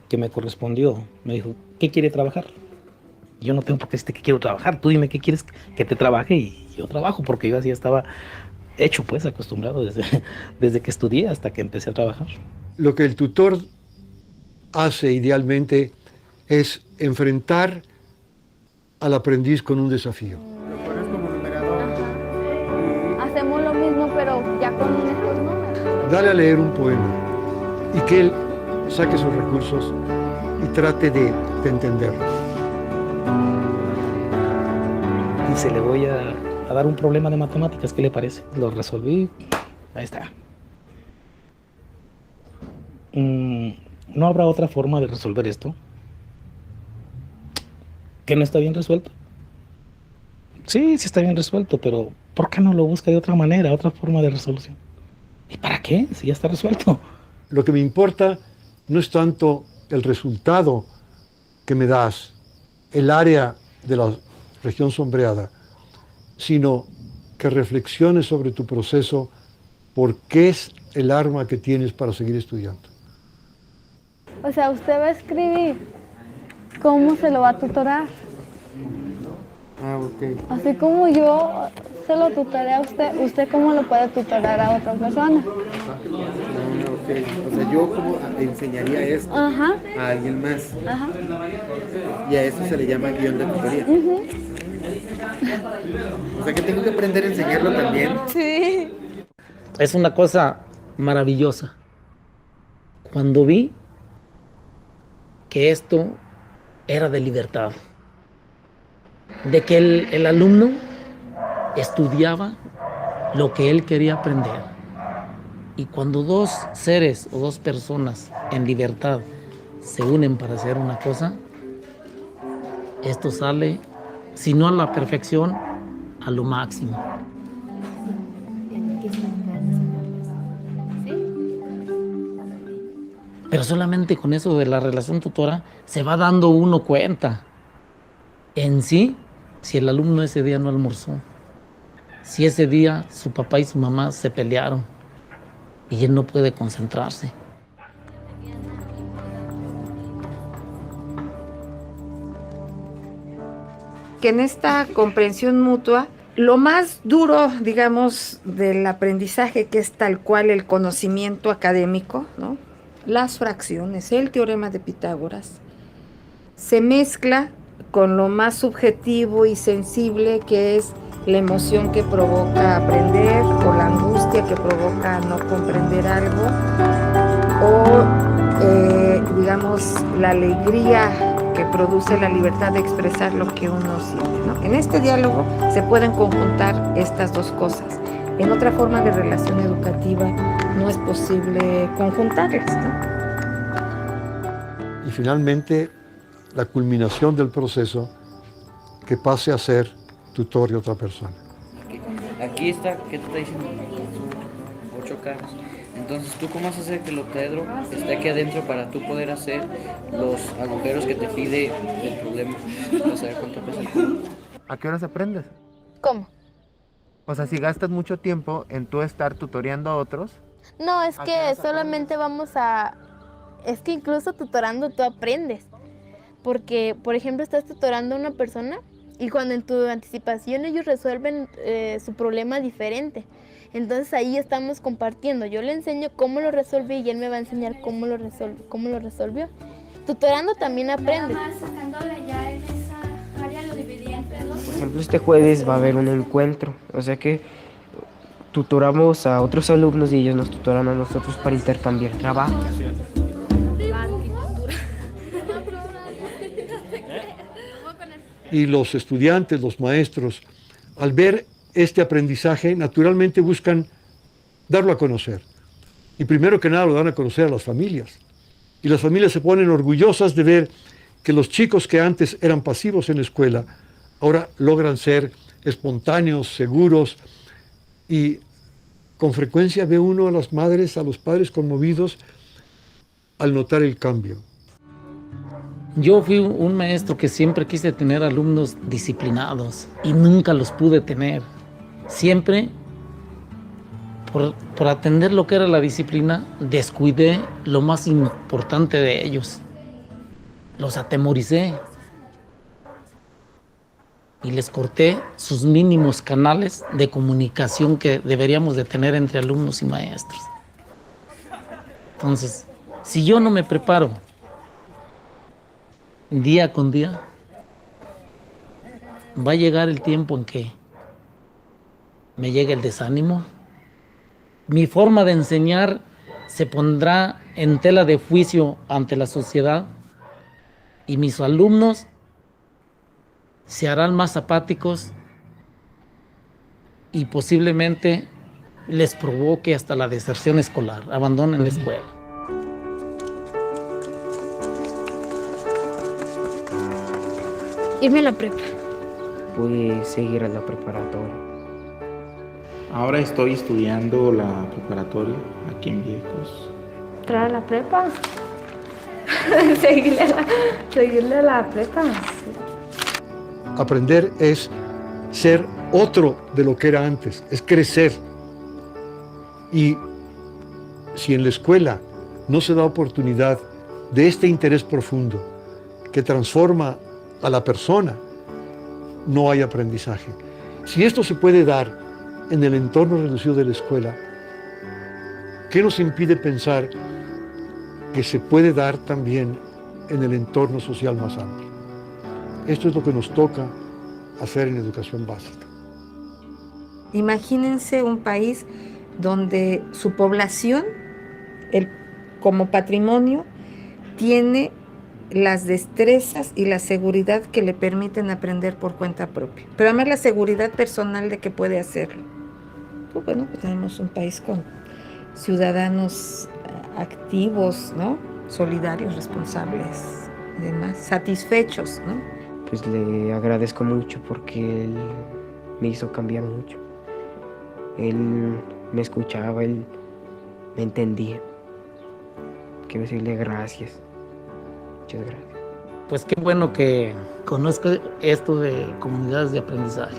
que me correspondió me dijo, ¿qué quiere trabajar? Yo no tengo por qué decirte que quiero trabajar, tú dime qué quieres que te trabaje y yo trabajo, porque yo así estaba hecho, pues, acostumbrado desde que estudié hasta que empecé a trabajar. Lo que el tutor hace idealmente es enfrentar al aprendiz con un desafío. Hacemos lo mismo, pero ya con estos números. Dale a leer un poema y que él saque sus recursos y trate de entenderlo. Y se le voy a dar un problema de matemáticas, ¿qué le parece? Lo resolví, ahí está. ¿No habrá otra forma de resolver esto? ¿Que no está bien resuelto? Sí, sí está bien resuelto, pero ¿por qué no lo busca de otra manera, otra forma de resolución? ¿Y para qué? Si ya está resuelto. Lo que me importa no es tanto el resultado que me das, el área de la región sombreada, sino que reflexiones sobre tu proceso, porque es el arma que tienes para seguir estudiando. O sea, usted va a escribir cómo se lo va a tutorar. Así como yo se lo tutoré a usted, ¿usted cómo lo puede tutorar a otra persona? O sea, yo como enseñaría esto a alguien más. Y a eso se le llama guión de tutoría. O sea que tengo que aprender a enseñarlo también. Sí. Es una cosa maravillosa. Cuando vi que esto era de libertad, de que el alumno estudiaba lo que él quería aprender. Y cuando 2 seres o 2 personas en libertad se unen para hacer una cosa, esto sale, si no a la perfección, a lo máximo. Pero solamente con eso de la relación tutora se va dando uno cuenta. En sí, si el alumno ese día no almorzó, si ese día su papá y su mamá se pelearon y él no puede concentrarse. Que en esta comprensión mutua, lo más duro, digamos, del aprendizaje, que es tal cual el conocimiento académico, ¿no? Las fracciones, el teorema de Pitágoras, se mezcla con lo más subjetivo y sensible, que es la emoción que provoca aprender o la angustia que provoca no comprender algo, o digamos la alegría que produce la libertad de expresar lo que uno siente, ¿no? En este diálogo se pueden conjuntar estas 2 cosas. En otra forma de relación educativa no es posible conjuntarlas, ¿no? Y finalmente, la culminación del proceso, que pase a ser tutor de otra persona. Aquí está, ¿qué te está diciendo? 8 caras. Entonces, ¿tú cómo vas a hacer que el octaedro esté aquí adentro para tú poder hacer los agujeros que te pide el problema? ¿Vas a ver cuánto pesa el cubo? ¿A qué horas aprendes? ¿Cómo? O sea, si gastas mucho tiempo en tú estar tutoreando a otros. No, es que solamente vamos a... Es que incluso tutorando tú aprendes. porque, por ejemplo, estás tutorando a una persona y cuando en tu anticipación ellos resuelven su problema diferente. Entonces ahí estamos compartiendo. Yo le enseño cómo lo resolví y él me va a enseñar cómo lo resolvió. Tutorando también aprende. Por ejemplo, este jueves va a haber un encuentro, o sea que tutoramos a otros alumnos y ellos nos tutoran a nosotros para intercambiar trabajo. Y los estudiantes, los maestros, al ver este aprendizaje, naturalmente buscan darlo a conocer. Y primero que nada lo dan a conocer a las familias. Y las familias se ponen orgullosas de ver que los chicos que antes eran pasivos en la escuela, ahora logran ser espontáneos, seguros, y con frecuencia ve uno a las madres, a los padres conmovidos al notar el cambio. Yo fui un maestro que siempre quise tener alumnos disciplinados y nunca los pude tener. Siempre, por atender lo que era la disciplina, descuidé lo más importante de ellos. Los atemoricé y les corté sus mínimos canales de comunicación que deberíamos de tener entre alumnos y maestros. Entonces, si yo no me preparo día con día, va a llegar el tiempo en que me llegue el desánimo. Mi forma de enseñar se pondrá en tela de juicio ante la sociedad y mis alumnos se harán más apáticos y posiblemente les provoque hasta la deserción escolar, abandonen la escuela. Irme a la prepa. Pude seguir a la preparatoria. Ahora estoy estudiando la preparatoria aquí en Viejos. ¿Entrar a la prepa? seguirle a la prepa. Aprender es ser otro de lo que era antes, es crecer. Y si en la escuela no se da oportunidad de este interés profundo que transforma a la persona, no hay aprendizaje. Si esto se puede dar en el entorno reducido de la escuela, ¿qué nos impide pensar que se puede dar también en el entorno social más amplio? Esto es lo que nos toca hacer en educación básica. Imagínense un país donde su población, como patrimonio, tiene las destrezas y la seguridad que le permiten aprender por cuenta propia. Pero además la seguridad personal de que puede hacerlo. Pues bueno, pues tenemos un país con ciudadanos activos, ¿no? Solidarios, responsables, y demás, satisfechos, ¿no? Pues le agradezco mucho porque él me hizo cambiar mucho. Él me escuchaba, él me entendía. Quiero decirle gracias. Muchas gracias. Pues qué bueno que conozco esto de comunidades de aprendizaje.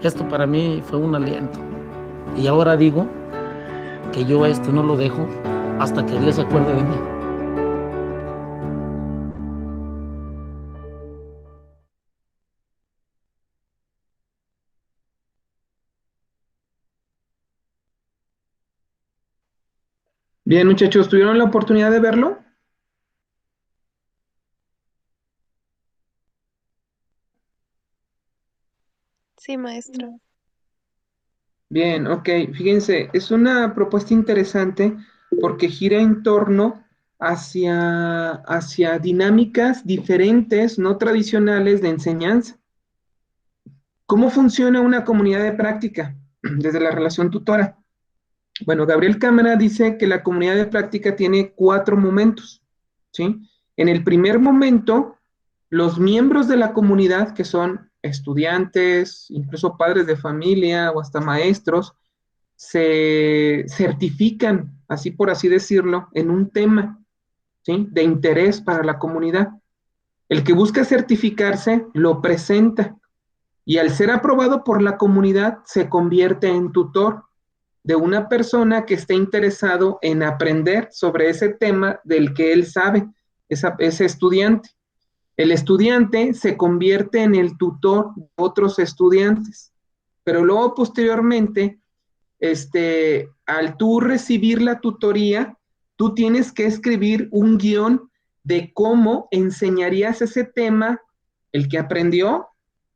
Esto para mí fue un aliento. Y ahora digo que yo esto no lo dejo hasta que Dios se acuerde de mí. Bien, muchachos, ¿tuvieron la oportunidad de verlo? Sí, maestra. Bien, ok. Fíjense, es una propuesta interesante porque gira en torno hacia dinámicas diferentes, no tradicionales de enseñanza. ¿Cómo funciona una comunidad de práctica desde la relación tutora? Bueno, Gabriel Cámara dice que la comunidad de práctica tiene 4 momentos, ¿sí? En el primer momento, los miembros de la comunidad, que son estudiantes, incluso padres de familia o hasta maestros, se certifican, así por así decirlo, en un tema, ¿sí? De interés para la comunidad. El que busca certificarse lo presenta y al ser aprobado por la comunidad se convierte en tutor de una persona que esté interesado en aprender sobre ese tema del que él sabe, ese estudiante. El estudiante se convierte en el tutor de otros estudiantes, pero luego posteriormente, al tú recibir la tutoría, tú tienes que escribir un guión de cómo enseñarías ese tema, el que aprendió,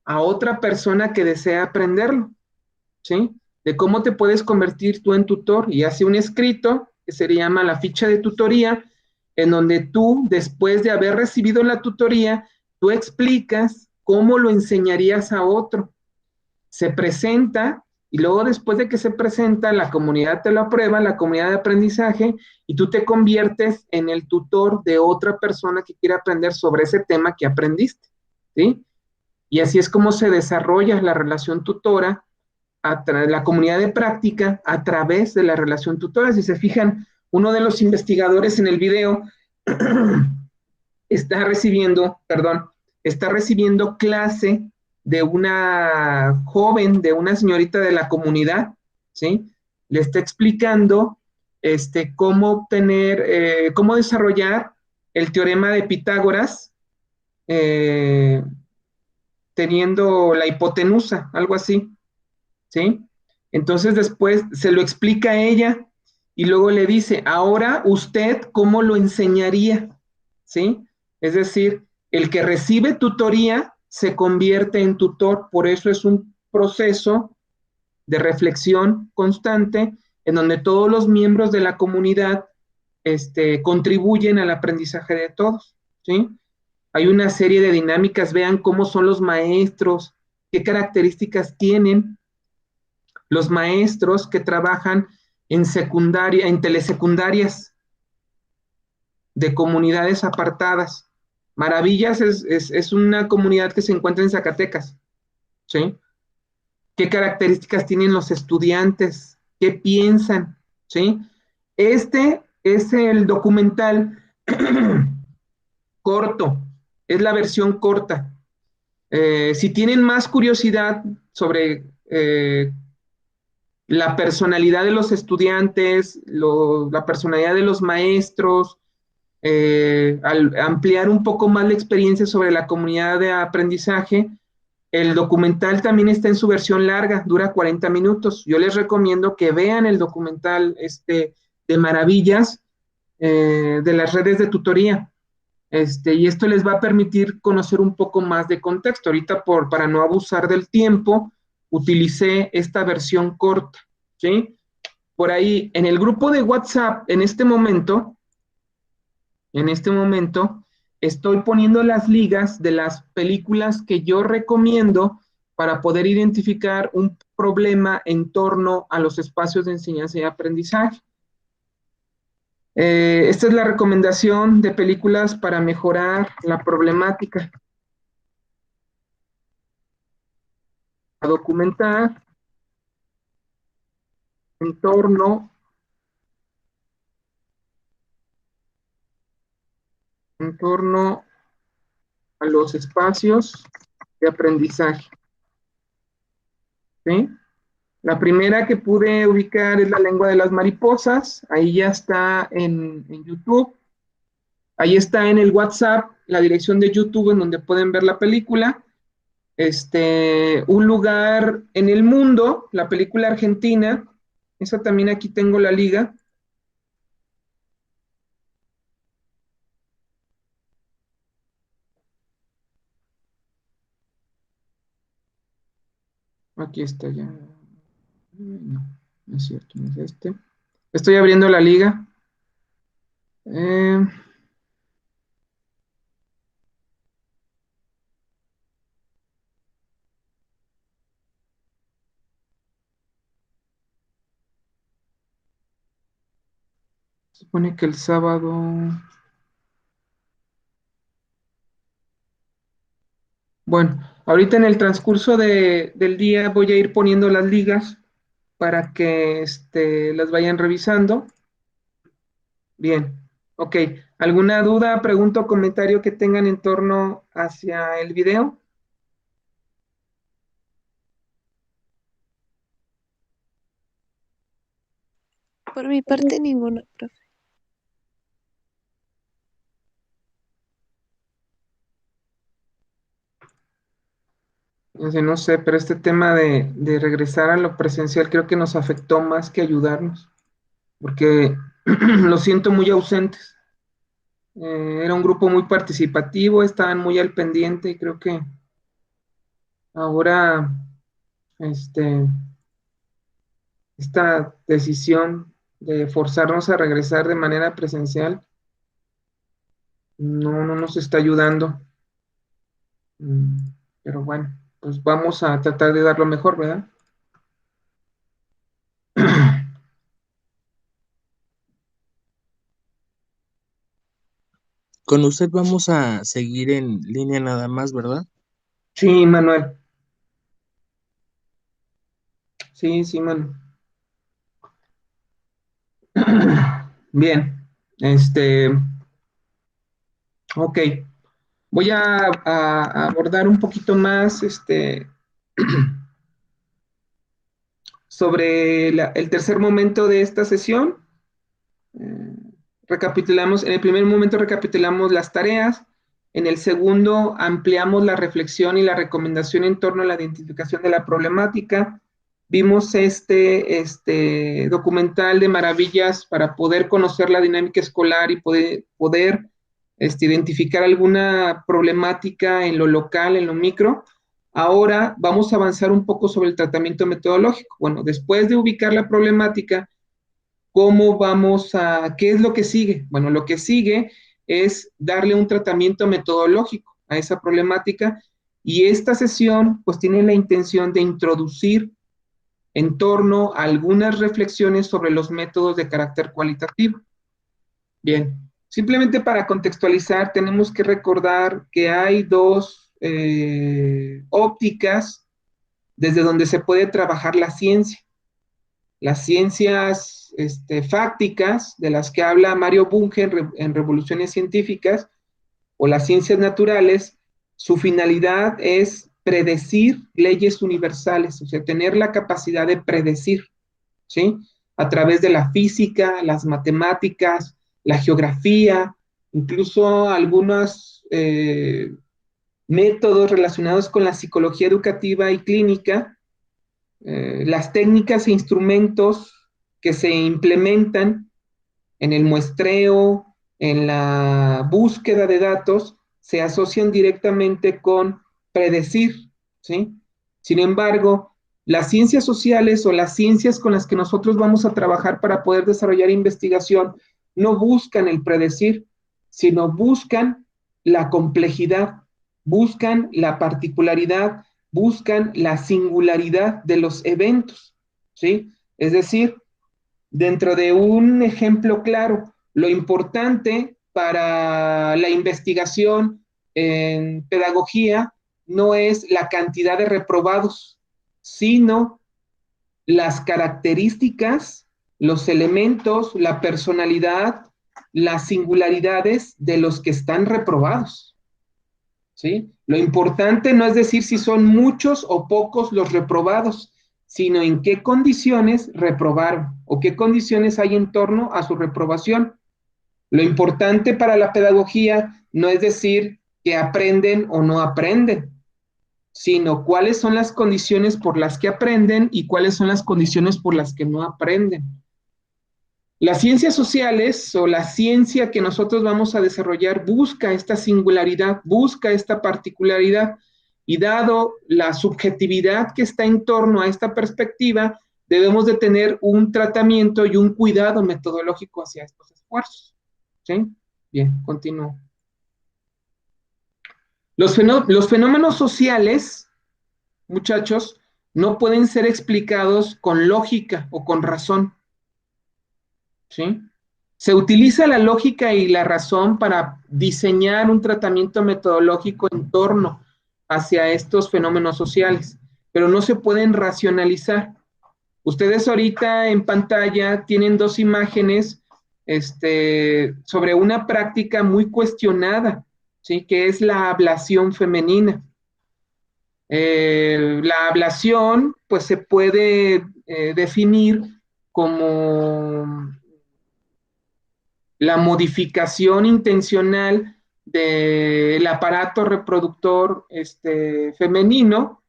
a otra persona que desea aprenderlo, ¿sí? De cómo te puedes convertir tú en tutor, y hace un escrito que se llama la ficha de tutoría, en donde tú, después de haber recibido la tutoría, tú explicas cómo lo enseñarías a otro. Se presenta, y luego después de que se presenta, la comunidad te lo aprueba, la comunidad de aprendizaje, y tú te conviertes en el tutor de otra persona que quiere aprender sobre ese tema que aprendiste, ¿sí? Y así es como se desarrolla la relación tutora, la comunidad de práctica a través de la relación tutora. Si se fijan, uno de los investigadores en el video está recibiendo clase de una joven, de una señorita de la comunidad, ¿sí? Le está explicando cómo obtener, cómo desarrollar el teorema de Pitágoras, teniendo la hipotenusa, algo así, ¿sí? Entonces después se lo explica a ella y luego le dice, ahora usted, ¿cómo lo enseñaría? ¿Sí? Es decir, el que recibe tutoría se convierte en tutor, por eso es un proceso de reflexión constante en donde todos los miembros de la comunidad contribuyen al aprendizaje de todos, ¿sí? Hay una serie de dinámicas, vean cómo son los maestros, qué características tienen los maestros que trabajan en secundaria, en telesecundarias de comunidades apartadas. Maravillas es una comunidad que se encuentra en Zacatecas, ¿sí? ¿Qué características tienen los estudiantes? ¿Qué piensan? ¿Sí? Este es el documental corto, es la versión corta. Si tienen más curiosidad sobre la personalidad de los estudiantes, la personalidad de los maestros, al ampliar un poco más la experiencia sobre la comunidad de aprendizaje, el documental también está en su versión larga, dura 40 minutos. Yo les recomiendo que vean el documental de maravillas de las redes de tutoría. Y esto les va a permitir conocer un poco más de contexto. Ahorita, para no abusar del tiempo, utilicé esta versión corta, ¿sí? Por ahí, en el grupo de WhatsApp, en este momento, estoy poniendo las ligas de las películas que yo recomiendo para poder identificar un problema en torno a los espacios de enseñanza y aprendizaje. Esta es la recomendación de películas para mejorar la problemática. A documentar en torno a los espacios de aprendizaje, ¿sí? La primera que pude ubicar es La lengua de las mariposas, ahí ya está en YouTube. Ahí está en el WhatsApp la dirección de YouTube en donde pueden ver la película. Un lugar en el mundo, la película argentina, esa también aquí tengo la liga. Aquí está ya. No, no es cierto, no es este. Estoy abriendo la liga. Se supone que el sábado. Bueno, ahorita en el transcurso del día voy a ir poniendo las ligas para que las vayan revisando. Bien, ok. ¿Alguna duda, pregunta o comentario que tengan en torno hacia el video? Por mi parte, ninguna, profe. No sé, pero este tema de regresar a lo presencial creo que nos afectó más que ayudarnos, porque lo siento muy ausentes. Era un grupo muy participativo, estaban muy al pendiente y creo que ahora esta decisión de forzarnos a regresar de manera presencial no nos está ayudando. Mm, Pero bueno, pues vamos a tratar de dar lo mejor, ¿verdad? Con usted vamos a seguir en línea nada más, ¿verdad? Sí, Manuel. Sí, Manuel. Bien, ok. Voy a abordar un poquito más sobre el tercer momento de esta sesión. Recapitulamos, en el primer momento recapitulamos las tareas, en el segundo ampliamos la reflexión y la recomendación en torno a la identificación de la problemática. Vimos este documental de maravillas para poder conocer la dinámica escolar y poder identificar alguna problemática en lo local, en lo micro. Ahora vamos a avanzar un poco sobre el tratamiento metodológico. Bueno, después de ubicar la problemática, ¿qué es lo que sigue? Bueno, lo que sigue es darle un tratamiento metodológico a esa problemática y esta sesión pues tiene la intención de introducir en torno a algunas reflexiones sobre los métodos de carácter cualitativo. Bien, simplemente para contextualizar tenemos que recordar que hay dos ópticas desde donde se puede trabajar la ciencia. Las ciencias fácticas, de las que habla Mario Bunge en Revoluciones Científicas, o las ciencias naturales, su finalidad es predecir leyes universales, o sea, tener la capacidad de predecir, ¿sí? A través de la física, las matemáticas, la geografía, incluso algunos métodos relacionados con la psicología educativa y clínica, las técnicas e instrumentos que se implementan en el muestreo, en la búsqueda de datos, se asocian directamente con predecir, ¿sí? Sin embargo, las ciencias sociales o las ciencias con las que nosotros vamos a trabajar para poder desarrollar investigación no buscan el predecir, sino buscan la complejidad, buscan la particularidad, buscan la singularidad de los eventos, ¿sí? Es decir, dentro de un ejemplo claro, lo importante para la investigación en pedagogía no es la cantidad de reprobados, sino las características, los elementos, la personalidad, las singularidades de los que están reprobados, ¿sí? Lo importante no es decir si son muchos o pocos los reprobados, sino en qué condiciones reprobaron o qué condiciones hay en torno a su reprobación. Lo importante para la pedagogía no es decir que aprenden o no aprenden, sino cuáles son las condiciones por las que aprenden y cuáles son las condiciones por las que no aprenden. Las ciencias sociales o la ciencia que nosotros vamos a desarrollar busca esta singularidad, busca esta particularidad, y dado la subjetividad que está en torno a esta perspectiva, debemos de tener un tratamiento y un cuidado metodológico hacia estos esfuerzos. ¿Sí? Bien, continúo. Los fenómenos sociales, muchachos, no pueden ser explicados con lógica o con razón. ¿Sí? Se utiliza la lógica y la razón para diseñar un tratamiento metodológico en torno hacia estos fenómenos sociales, pero no se pueden racionalizar. Ustedes ahorita en pantalla tienen dos imágenes sobre una práctica muy cuestionada, ¿sí? Que es la ablación femenina. La ablación, pues se puede definir como la modificación intencional del aparato reproductor femenino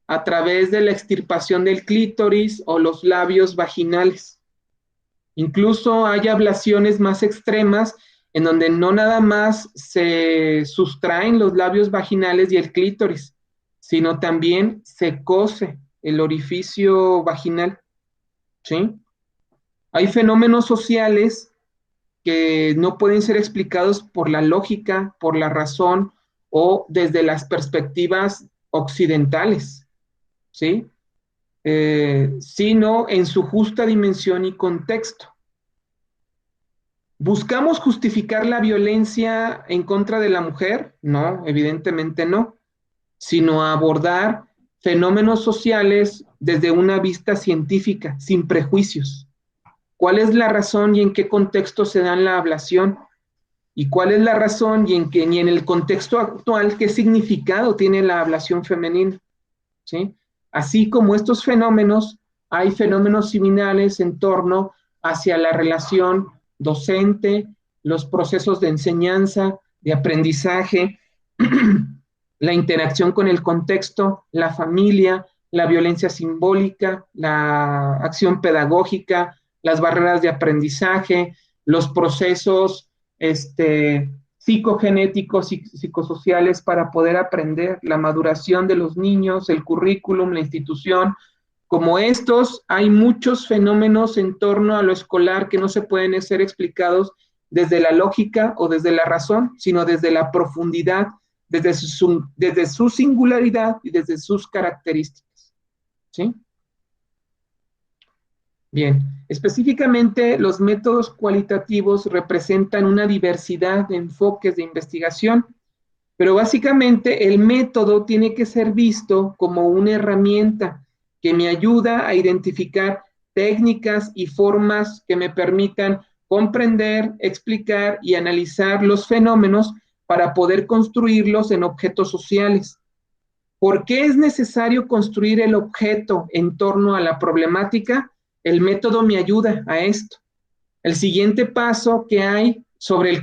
a través de la extirpación del clítoris o los labios vaginales. Incluso hay ablaciones más extremas en donde no nada más se sustraen los labios vaginales y el clítoris, sino también se cose el orificio vaginal, ¿sí? Hay fenómenos sociales que no pueden ser explicados por la lógica, por la razón o desde las perspectivas occidentales, ¿sí? Sino en su justa dimensión y contexto. ¿Buscamos justificar la violencia en contra de la mujer? No, evidentemente no, sino abordar fenómenos sociales desde una vista científica, sin prejuicios. ¿Cuál es la razón y en qué contexto se da la ablación? ¿Y cuál es la razón y en el contexto actual qué significado tiene la ablación femenina? ¿Sí? Así como estos fenómenos, hay fenómenos similares en torno hacia la relación docente, los procesos de enseñanza, de aprendizaje, la interacción con el contexto, la familia, la violencia simbólica, la acción pedagógica, las barreras de aprendizaje, los procesos psicogenéticos y psicosociales para poder aprender, la maduración de los niños, el currículum, la institución. Como estos, hay muchos fenómenos en torno a lo escolar que no se pueden ser explicados desde la lógica o desde la razón, sino desde la profundidad, desde su singularidad y desde sus características. ¿Sí? Bien, específicamente los métodos cualitativos representan una diversidad de enfoques de investigación, pero básicamente el método tiene que ser visto como una herramienta que me ayuda a identificar técnicas y formas que me permitan comprender, explicar y analizar los fenómenos para poder construirlos en objetos sociales. ¿Por qué es necesario construir el objeto en torno a la problemática? El método me ayuda a esto. El siguiente paso que hay sobre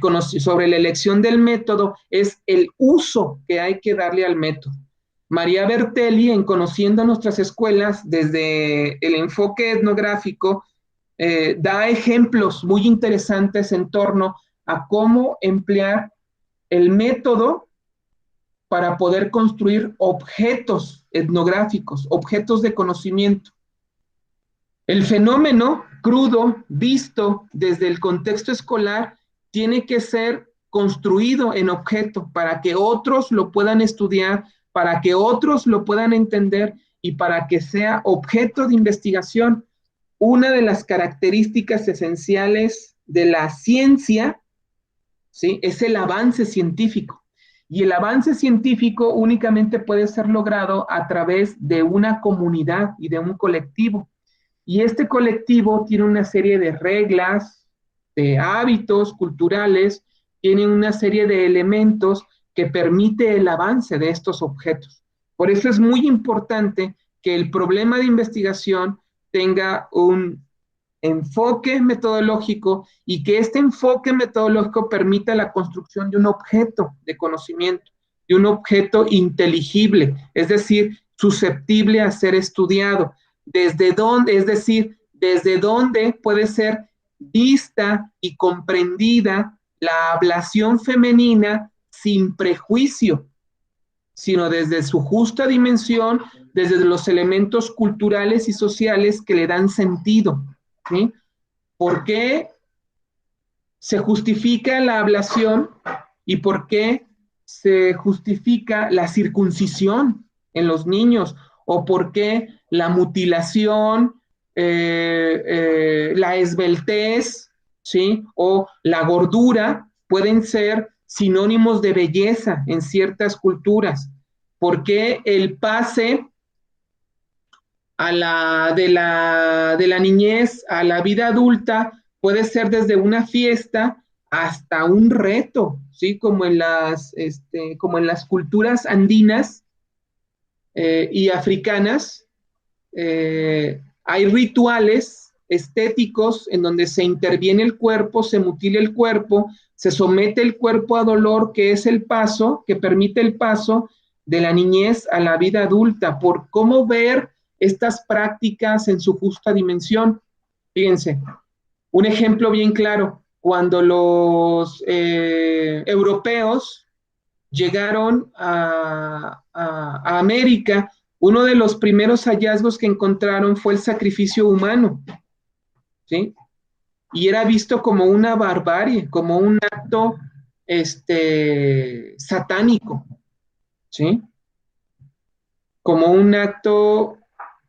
la elección del método es el uso que hay que darle al método. María Bertelli, en Conociendo Nuestras Escuelas, desde el enfoque etnográfico, da ejemplos muy interesantes en torno a cómo emplear el método para poder construir objetos etnográficos, objetos de conocimiento. El fenómeno crudo, visto desde el contexto escolar, tiene que ser construido en objeto para que otros lo puedan estudiar, para que otros lo puedan entender y para que sea objeto de investigación. Una de las características esenciales de la ciencia, ¿sí?, es el avance científico. Y el avance científico únicamente puede ser logrado a través de una comunidad y de un colectivo. Y este colectivo tiene una serie de reglas, de hábitos culturales, tiene una serie de elementos que permite el avance de estos objetos. Por eso es muy importante que el problema de investigación tenga un enfoque metodológico y que este enfoque metodológico permita la construcción de un objeto de conocimiento, de un objeto inteligible, es decir, susceptible a ser estudiado. ¿Desde dónde? Es decir, desde dónde puede ser vista y comprendida la ablación femenina sin prejuicio, sino desde su justa dimensión, desde los elementos culturales y sociales que le dan sentido, ¿sí? ¿Por qué se justifica la ablación y por qué se justifica la circuncisión en los niños? ¿O por qué la mutilación, la esbeltez, ¿sí?, o la gordura pueden ser sinónimos de belleza en ciertas culturas? ¿Por qué el pase de la niñez a la vida adulta puede ser desde una fiesta hasta un reto, ¿sí?, como en las culturas andinas y africanas? Hay rituales estéticos en donde se interviene el cuerpo, se mutila el cuerpo, se somete el cuerpo a dolor, que es el paso, que permite el paso, de la niñez a la vida adulta, por cómo ver estas prácticas en su justa dimensión. Fíjense, un ejemplo bien claro, cuando los europeos llegaron a América, uno de los primeros hallazgos que encontraron fue el sacrificio humano, ¿sí? Y era visto como una barbarie, como un acto satánico, ¿sí? Como un acto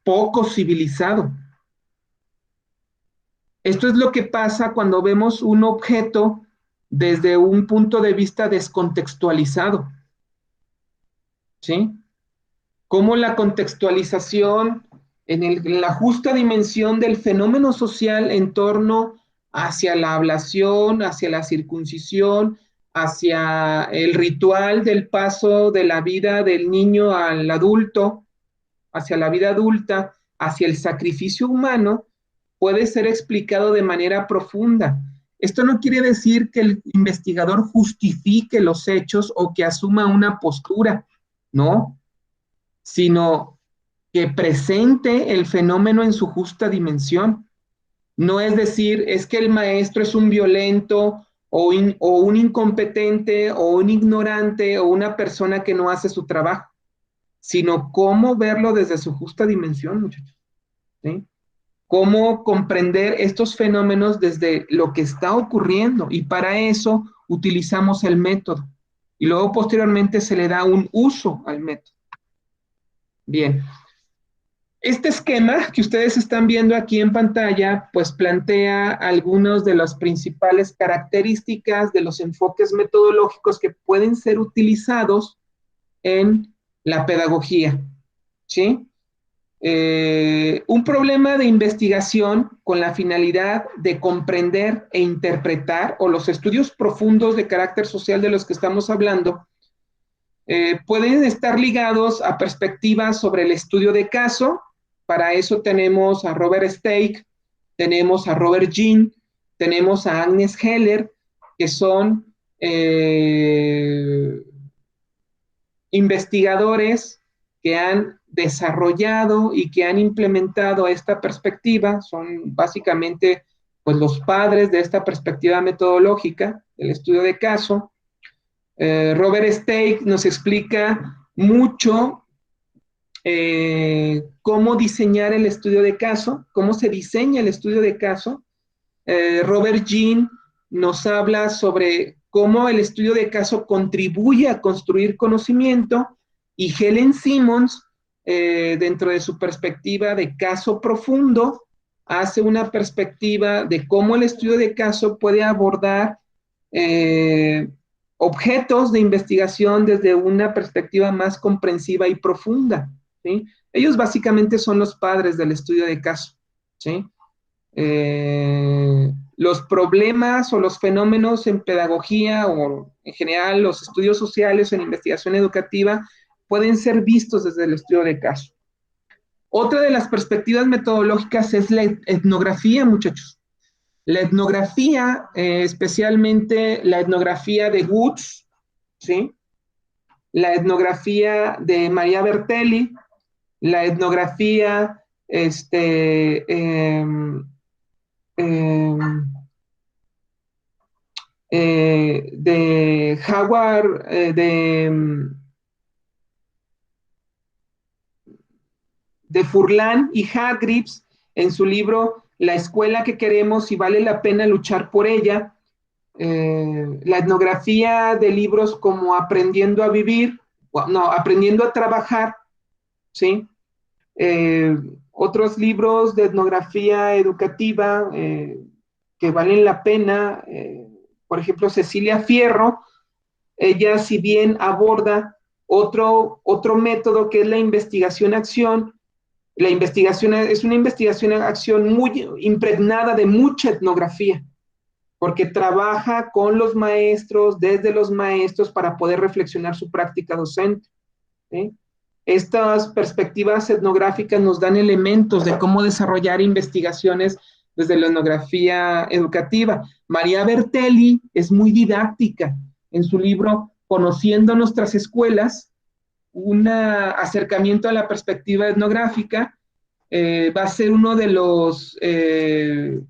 poco civilizado. Esto es lo que pasa cuando vemos un objeto desde un punto de vista descontextualizado, ¿sí? Cómo la contextualización en la justa dimensión del fenómeno social en torno hacia la ablación, hacia la circuncisión, hacia el ritual del paso de la vida del niño al adulto, hacia la vida adulta, hacia el sacrificio humano, puede ser explicado de manera profunda. Esto no quiere decir que el investigador justifique los hechos o que asuma una postura, ¿no? Sino que presente el fenómeno en su justa dimensión. No es decir, es que el maestro es un violento o un incompetente o un ignorante o una persona que no hace su trabajo, sino cómo verlo desde su justa dimensión, muchachos, ¿sí? Cómo comprender estos fenómenos desde lo que está ocurriendo, y para eso utilizamos el método, y luego posteriormente se le da un uso al método. Bien. Este esquema que ustedes están viendo aquí en pantalla, pues plantea algunas de las principales características de los enfoques metodológicos que pueden ser utilizados en la pedagogía, ¿sí? Un problema de investigación con la finalidad de comprender e interpretar, o los estudios profundos de carácter social de los que estamos hablando, pueden estar ligados a perspectivas sobre el estudio de caso. Para eso tenemos a Robert Stake, tenemos a Robert Jean, tenemos a Agnes Heller, que son investigadores que han desarrollado y que han implementado esta perspectiva. Son básicamente pues, los padres de esta perspectiva metodológica del estudio de caso. Robert Stake nos explica mucho cómo diseñar el estudio de caso, cómo se diseña el estudio de caso. Robert Jean nos habla sobre cómo el estudio de caso contribuye a construir conocimiento, y Helen Simmons, dentro de su perspectiva de caso profundo, hace una perspectiva de cómo el estudio de caso puede abordar objetos de investigación desde una perspectiva más comprensiva y profunda, ¿sí? Ellos básicamente son los padres del estudio de caso, ¿sí? Los problemas o los fenómenos en pedagogía o en general los estudios sociales en investigación educativa pueden ser vistos desde el estudio de caso. Otra de las perspectivas metodológicas es la etnografía, muchachos. La etnografía, especialmente la etnografía de Woods, ¿sí? La etnografía de Maria Bertelli, la etnografía de Howard, de Furlan y Hargreaves en su libro La escuela que queremos y vale la pena luchar por ella. La etnografía de libros como Aprendiendo a vivir, no, Aprendiendo a trabajar, ¿sí? Otros libros de etnografía educativa que valen la pena, por ejemplo, Cecilia Fierro, ella si bien aborda otro método que es la investigación-acción. La investigación es una investigación-acción muy impregnada de mucha etnografía, porque trabaja con los maestros, desde los maestros, para poder reflexionar su práctica docente, ¿sí? Estas perspectivas etnográficas nos dan elementos de cómo desarrollar investigaciones desde la etnografía educativa. Maria Bertelli es muy didáctica. En su libro Conociendo nuestras escuelas, un acercamiento a la perspectiva etnográfica. Va a ser uno de los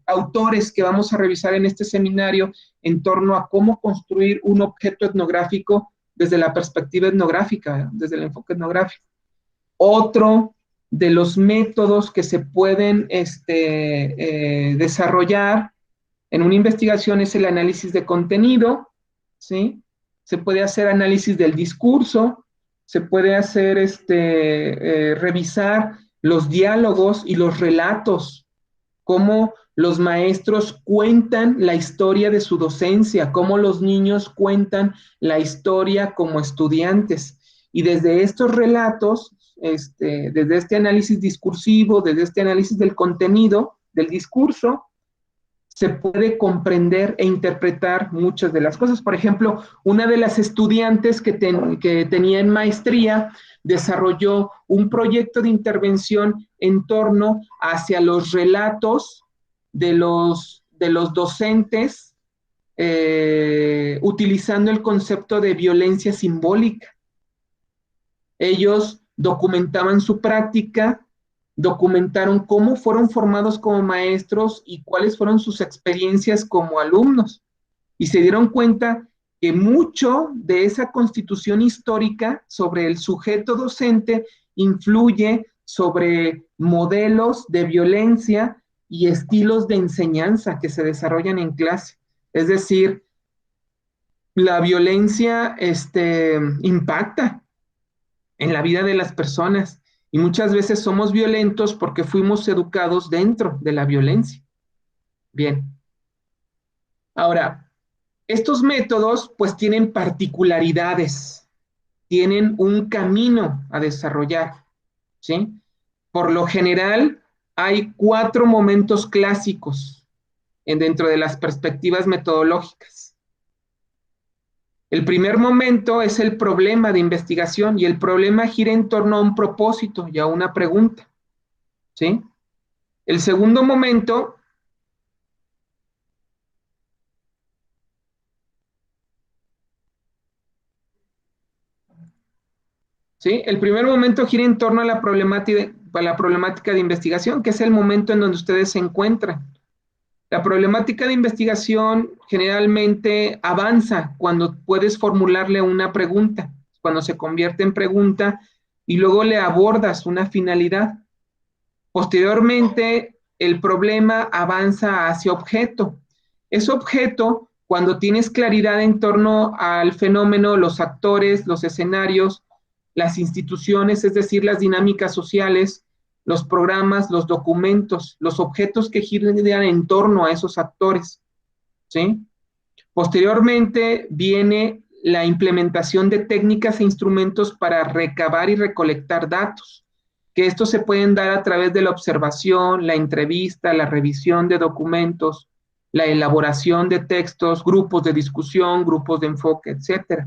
autores que vamos a revisar en este seminario en torno a cómo construir un objeto etnográfico desde la perspectiva etnográfica, desde el enfoque etnográfico. Otro de los métodos que se pueden desarrollar en una investigación es el análisis de contenido, ¿sí? Se puede hacer análisis del discurso, se puede hacer revisar los diálogos y los relatos, cómo los maestros cuentan la historia de su docencia, cómo los niños cuentan la historia como estudiantes. Y desde estos relatos, desde este análisis discursivo, desde este análisis del contenido, del discurso, se puede comprender e interpretar muchas de las cosas. Por ejemplo, una de las estudiantes que tenía en maestría desarrolló un proyecto de intervención en torno hacia los relatos de los docentes, utilizando el concepto de violencia simbólica. Ellos documentaban su práctica, documentaron cómo fueron formados como maestros y cuáles fueron sus experiencias como alumnos. Y se dieron cuenta que mucho de esa constitución histórica sobre el sujeto docente influye sobre modelos de violencia y estilos de enseñanza que se desarrollan en clase. Es decir, la violencia impacta en la vida de las personas. Y muchas veces somos violentos porque fuimos educados dentro de la violencia. Bien. Ahora, estos métodos pues tienen particularidades, tienen un camino a desarrollar, ¿sí? Por lo general, hay 4 momentos clásicos dentro de las perspectivas metodológicas. El primer momento es el problema de investigación y el problema gira en torno a un propósito y a una pregunta, ¿sí? El segundo momento ¿sí? El primer momento gira en torno a la problemática de investigación, que es el momento en donde ustedes se encuentran. La problemática de investigación generalmente avanza cuando puedes formularle una pregunta, cuando se convierte en pregunta y luego le abordas una finalidad. Posteriormente, el problema avanza hacia objeto. Ese objeto, cuando tienes claridad en torno al fenómeno, los actores, los escenarios, las instituciones, es decir, las dinámicas sociales, los programas, los documentos, los objetos que giran en torno a esos actores, ¿sí? Posteriormente viene la implementación de técnicas e instrumentos para recabar y recolectar datos, que estos se pueden dar a través de la observación, la entrevista, la revisión de documentos, la elaboración de textos, grupos de discusión, grupos de enfoque, etcétera.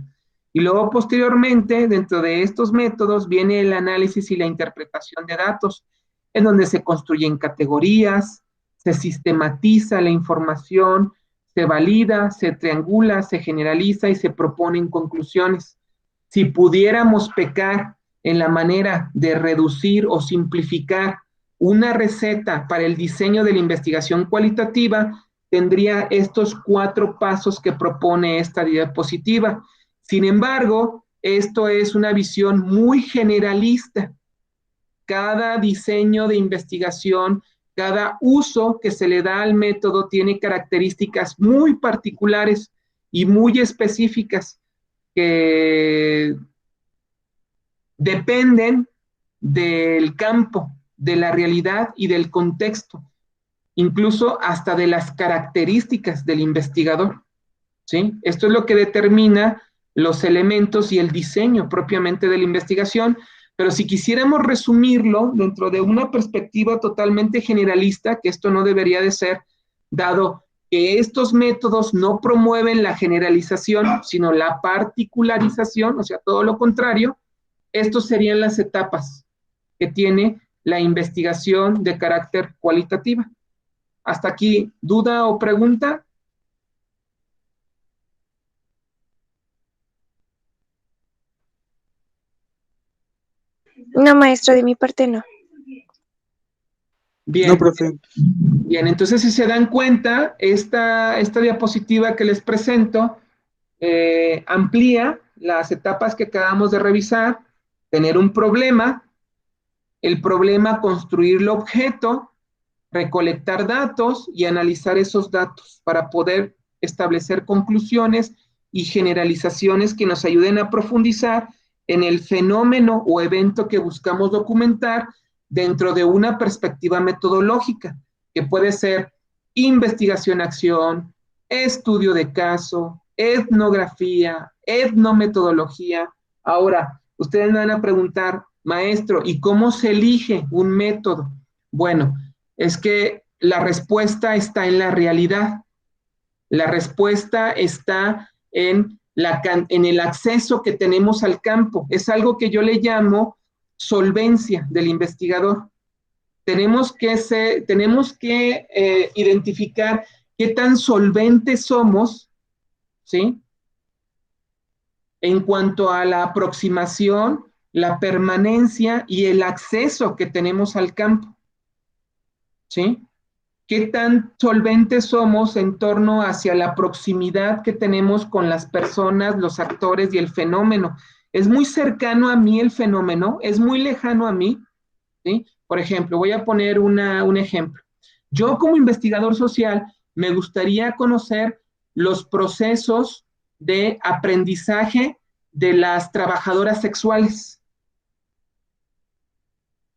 Y luego, posteriormente, dentro de estos métodos, viene el análisis y la interpretación de datos, en donde se construyen categorías, se sistematiza la información, se valida, se triangula, se generaliza y se proponen conclusiones. Si pudiéramos pecar en la manera de reducir o simplificar una receta para el diseño de la investigación cualitativa, tendría estos 4 pasos que propone esta diapositiva. Sin embargo, esto es una visión muy generalista. Cada diseño de investigación, cada uso que se le da al método tiene características muy particulares y muy específicas que dependen del campo, de la realidad y del contexto, incluso hasta de las características del investigador, ¿sí? Esto es lo que determina los elementos y el diseño propiamente de la investigación, pero si quisiéramos resumirlo dentro de una perspectiva totalmente generalista, que esto no debería de ser, dado que estos métodos no promueven la generalización, sino la particularización, o sea, todo lo contrario, estos serían las etapas que tiene la investigación de carácter cualitativa. Hasta aquí, ¿duda o pregunta? No, maestra, de mi parte no. Bien. No, profe. Bien, entonces si se dan cuenta, esta diapositiva que les presento amplía las etapas que acabamos de revisar, tener un problema, el problema construirlo objeto, recolectar datos y analizar esos datos para poder establecer conclusiones y generalizaciones que nos ayuden a profundizar en el fenómeno o evento que buscamos documentar dentro de una perspectiva metodológica, que puede ser investigación-acción, estudio de caso, etnografía, etnometodología. Ahora, ustedes me van a preguntar, maestro, ¿y cómo se elige un método? Bueno, es que la respuesta está en la realidad. La respuesta está en el acceso que tenemos al campo. Es algo que yo le llamo solvencia del investigador. Tenemos que identificar qué tan solventes somos, ¿sí? En cuanto a la aproximación, la permanencia y el acceso que tenemos al campo, ¿sí? ¿Qué tan solventes somos en torno hacia la proximidad que tenemos con las personas, los actores y el fenómeno? ¿Es muy cercano a mí el fenómeno? ¿Es muy lejano a mí? ¿Sí? Por ejemplo, voy a poner un ejemplo. Yo como investigador social me gustaría conocer los procesos de aprendizaje de las trabajadoras sexuales.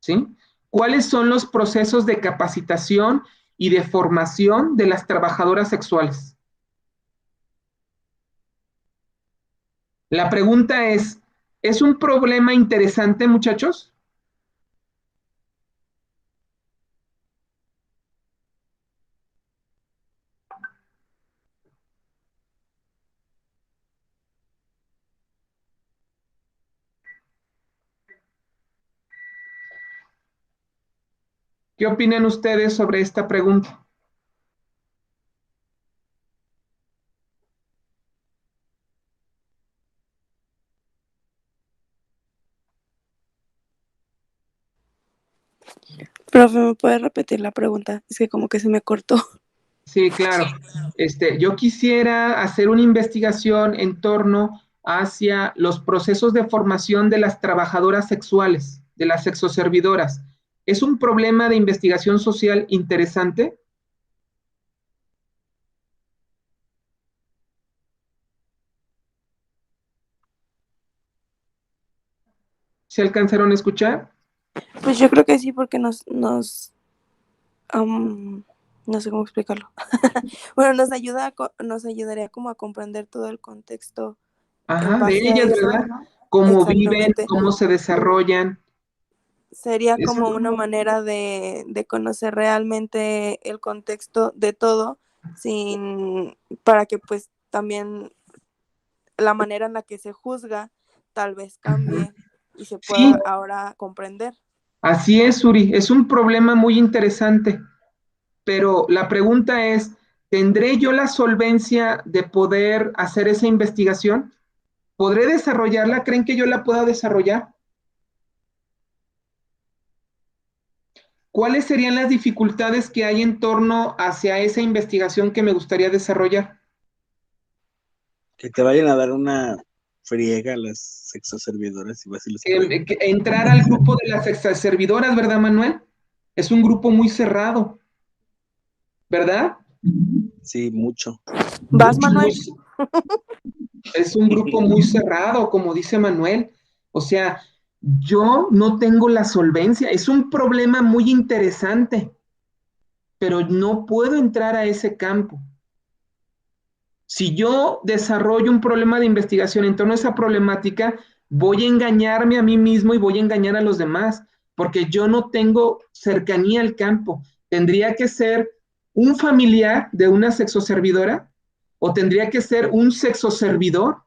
¿Sí? ¿Cuáles son los procesos de capacitación y de formación de las trabajadoras sexuales? La pregunta ¿es un problema interesante, muchachos? ¿Qué opinan ustedes sobre esta pregunta? Profe, ¿me puede repetir la pregunta? Es que como que se me cortó. Sí, claro. Yo quisiera hacer una investigación en torno hacia los procesos de formación de las trabajadoras sexuales, de las sexoservidoras. ¿Es un problema de investigación social interesante? ¿Se alcanzaron a escuchar? Pues yo creo que sí, porque no sé cómo explicarlo. Bueno, nos ayudaría como a comprender todo el contexto en Ajá, de base a ellas, eso. ¿verdad? Cómo viven, Exactamente. cómo se desarrollan. Sería Es como una manera de conocer realmente el contexto de todo, para que pues también la manera en la que se juzga tal vez cambie y se Sí, pueda ahora comprender. así es, Uri. Es un problema muy interesante, pero la pregunta es, ¿tendré yo la solvencia de poder hacer esa investigación? ¿Podré desarrollarla? ¿Creen que yo la pueda desarrollar? ¿Cuáles serían las dificultades que hay en torno hacia esa investigación que me gustaría desarrollar? Que te vayan a dar una friega a las sexoservidoras y vas y les preguntas. Entrar al grupo de las extraservidoras, ¿verdad, Manuel? Es un grupo muy cerrado, ¿verdad? Sí, mucho. ¿Vas, Manuel? Es un grupo muy cerrado, como dice Manuel. O sea, yo no tengo la solvencia. Es un problema muy interesante, pero no puedo entrar a ese campo. Si yo desarrollo un problema de investigación en torno a esa problemática, voy a engañarme a mí mismo y voy a engañar a los demás, porque yo no tengo cercanía al campo. Tendría que ser un familiar de una sexoservidora o tendría que ser un sexoservidor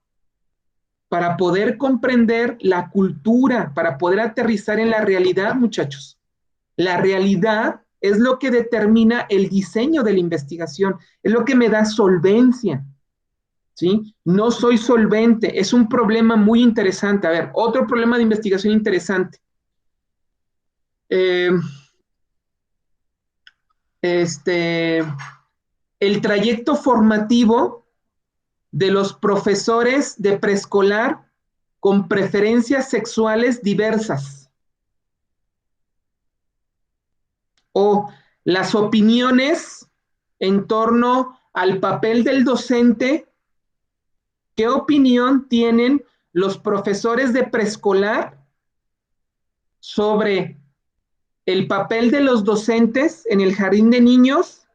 para poder comprender la cultura, para poder aterrizar en la realidad, muchachos. La realidad es lo que determina el diseño de la investigación, es lo que me da solvencia. ¿Sí? No soy solvente, es un problema muy interesante. A ver, otro problema de investigación interesante. eh, el trayecto formativo de los profesores de preescolar con preferencias sexuales diversas, o las opiniones en torno al papel del docente. ¿Qué opinión tienen los profesores de preescolar sobre el papel de los docentes en el jardín de niños,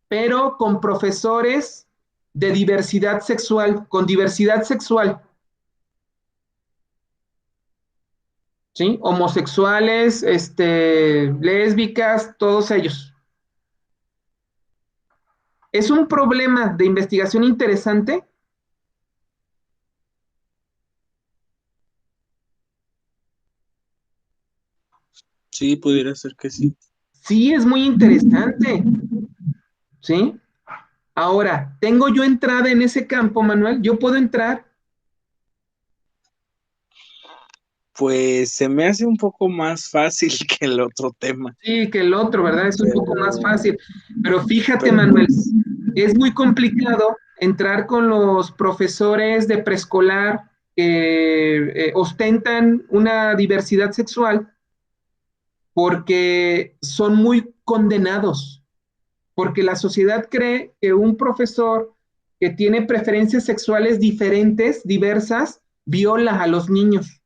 pero con profesores de diversidad sexual, con diversidad sexual? ¿Sí? Homosexuales, lésbicas, todos ellos. ¿Es un problema de investigación interesante? Sí, pudiera ser que sí. Sí, es muy interesante. ¿Sí? Ahora, ¿tengo yo entrada en ese campo, Manuel? ¿Yo puedo entrar? Pues se me hace un poco más fácil que el otro tema. Sí, que el otro, ¿verdad? Es un poco más fácil. Pero fíjate, Pero- Manuel, es muy complicado entrar con los profesores de preescolar que ostentan una diversidad sexual porque son muy condenados, porque la sociedad cree que un profesor que tiene preferencias sexuales diferentes, diversas, viola a los niños,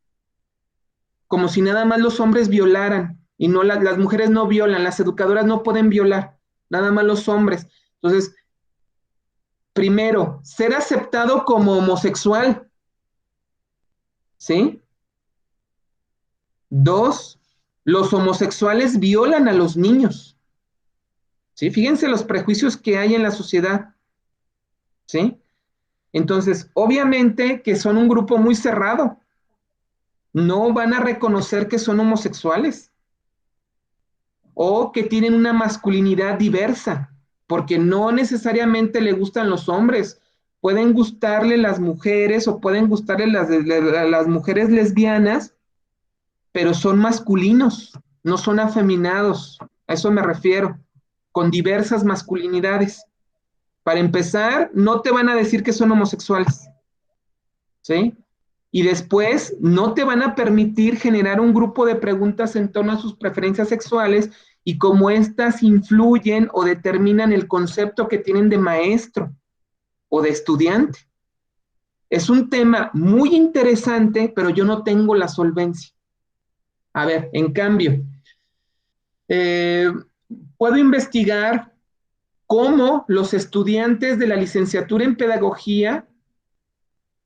como si nada más los hombres violaran y no las mujeres no violan, las educadoras no pueden violar, nada más los hombres. Entonces, primero, ser aceptado como homosexual, ¿sí? Dos, los homosexuales violan a los niños, ¿sí? Fíjense los prejuicios que hay en la sociedad, ¿sí? Entonces, obviamente que son un grupo muy cerrado, no van a reconocer que son homosexuales o que tienen una masculinidad diversa, porque no necesariamente le gustan los hombres, pueden gustarle las mujeres o pueden gustarle las mujeres lesbianas, pero son masculinos, no son afeminados, a eso me refiero, con diversas masculinidades. Para empezar, no te van a decir que son homosexuales, ¿sí? Y después no te van a permitir generar un grupo de preguntas en torno a sus preferencias sexuales y cómo éstas influyen o determinan el concepto que tienen de maestro o de estudiante. Es un tema muy interesante, pero yo no tengo la solvencia. A ver, en cambio, eh, puedo investigar cómo los estudiantes de la licenciatura en pedagogía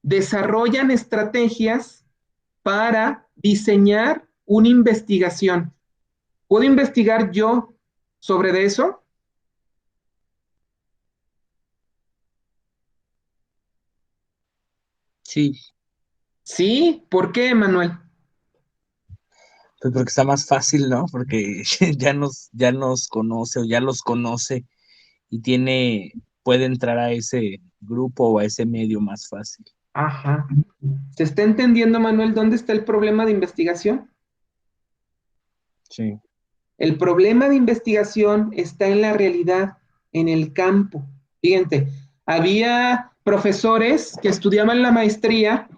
desarrollan estrategias para diseñar una investigación. ¿Puedo investigar yo sobre eso? Sí, Sí, ¿por qué, Manuel? pues porque está más fácil, ¿no? Porque ya nos conoce o ya los conoce y puede entrar a ese grupo o a ese medio más fácil. Ajá. ¿Se está entendiendo, Manuel, dónde está el problema de investigación? Sí. El problema de investigación está en la realidad, en el campo. Fíjense, había profesores que estudiaban la maestría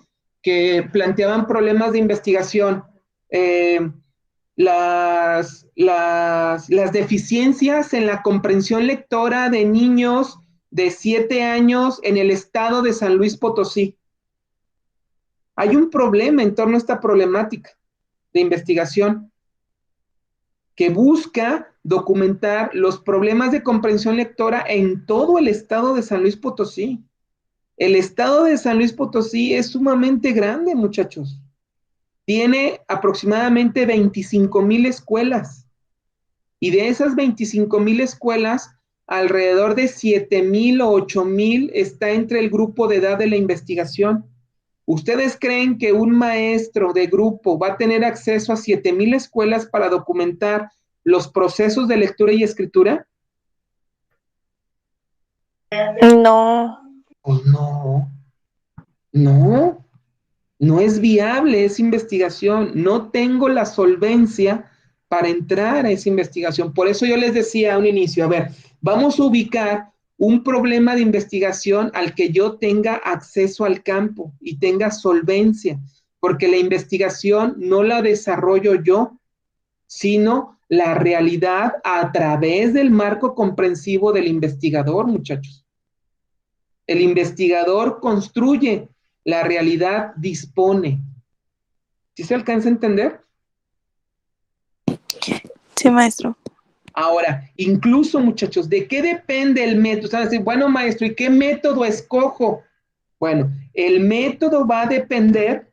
que planteaban problemas de investigación. Eh, las deficiencias en la comprensión lectora de niños de 7 años en el estado de San Luis Potosí. Hay un problema en torno a esta problemática de investigación que busca documentar los problemas de comprensión lectora en todo el estado de San Luis Potosí. El estado de San Luis Potosí es sumamente grande, muchachos. Tiene aproximadamente 25,000 escuelas. Y de esas 25,000 escuelas, alrededor de 7,000 o 8,000 está entre el grupo de edad de la investigación. ¿Ustedes creen que un maestro de grupo va a tener acceso a 7,000 escuelas para documentar los procesos de lectura y escritura? No. Pues no, no, No es viable esa investigación, no tengo la solvencia para entrar a esa investigación. Por eso yo les decía a un inicio, a ver, vamos a ubicar un problema de investigación al que yo tenga acceso al campo y tenga solvencia, porque la investigación no la desarrollo yo, sino la realidad a través del marco comprensivo del investigador, muchachos. El investigador construye, la realidad dispone. ¿Sí se alcanza a entender? Sí, maestro. Ahora, incluso, muchachos, ¿de qué depende el método? Ustedes van a decir, bueno, maestro, ¿y qué método escojo? Bueno, el método va a depender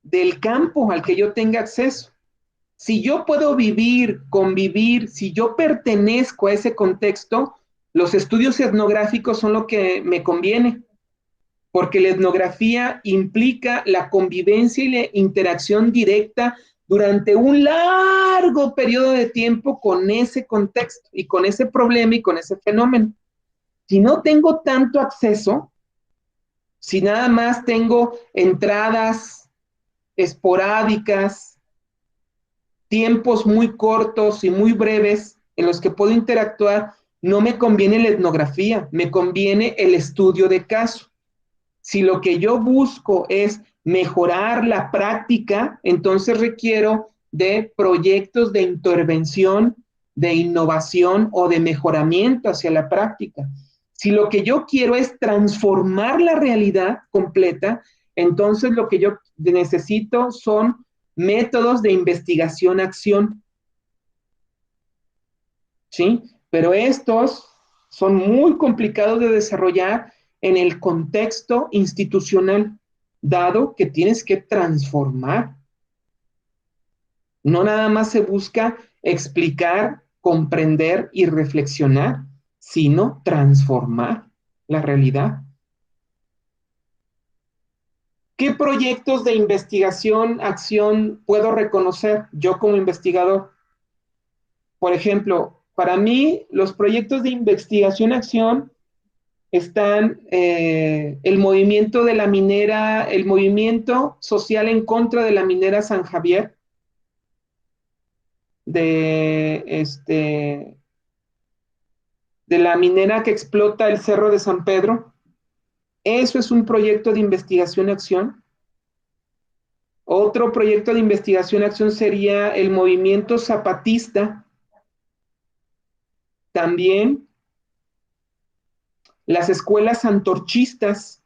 del campo al que yo tenga acceso. Si yo puedo vivir, convivir, si yo pertenezco a ese contexto, los estudios etnográficos son lo que me conviene, porque la etnografía implica la convivencia y la interacción directa durante un largo periodo de tiempo con ese contexto y con ese problema y con ese fenómeno. Si no tengo tanto acceso, si nada más tengo entradas esporádicas, tiempos muy cortos y muy breves en los que puedo interactuar, no me conviene la etnografía, me conviene el estudio de caso. Si lo que yo busco es mejorar la práctica, entonces requiero de proyectos de intervención, de innovación o de mejoramiento hacia la práctica. Si lo que yo quiero es transformar la realidad completa, entonces lo que yo necesito son métodos de investigación-acción. ¿Sí? Pero estos son muy complicados de desarrollar en el contexto institucional, dado que tienes que transformar. No nada más se busca explicar, comprender y reflexionar, sino transformar la realidad. ¿Qué proyectos de investigación, acción puedo reconocer yo como investigador? Por ejemplo, para mí los proyectos de investigación, acción están el movimiento de la minera, el movimiento social en contra de la minera San Javier, de la minera que explota el Cerro de San Pedro. Eso es un proyecto de investigación-acción. Otro proyecto de investigación-acción sería el movimiento zapatista. También las escuelas antorchistas,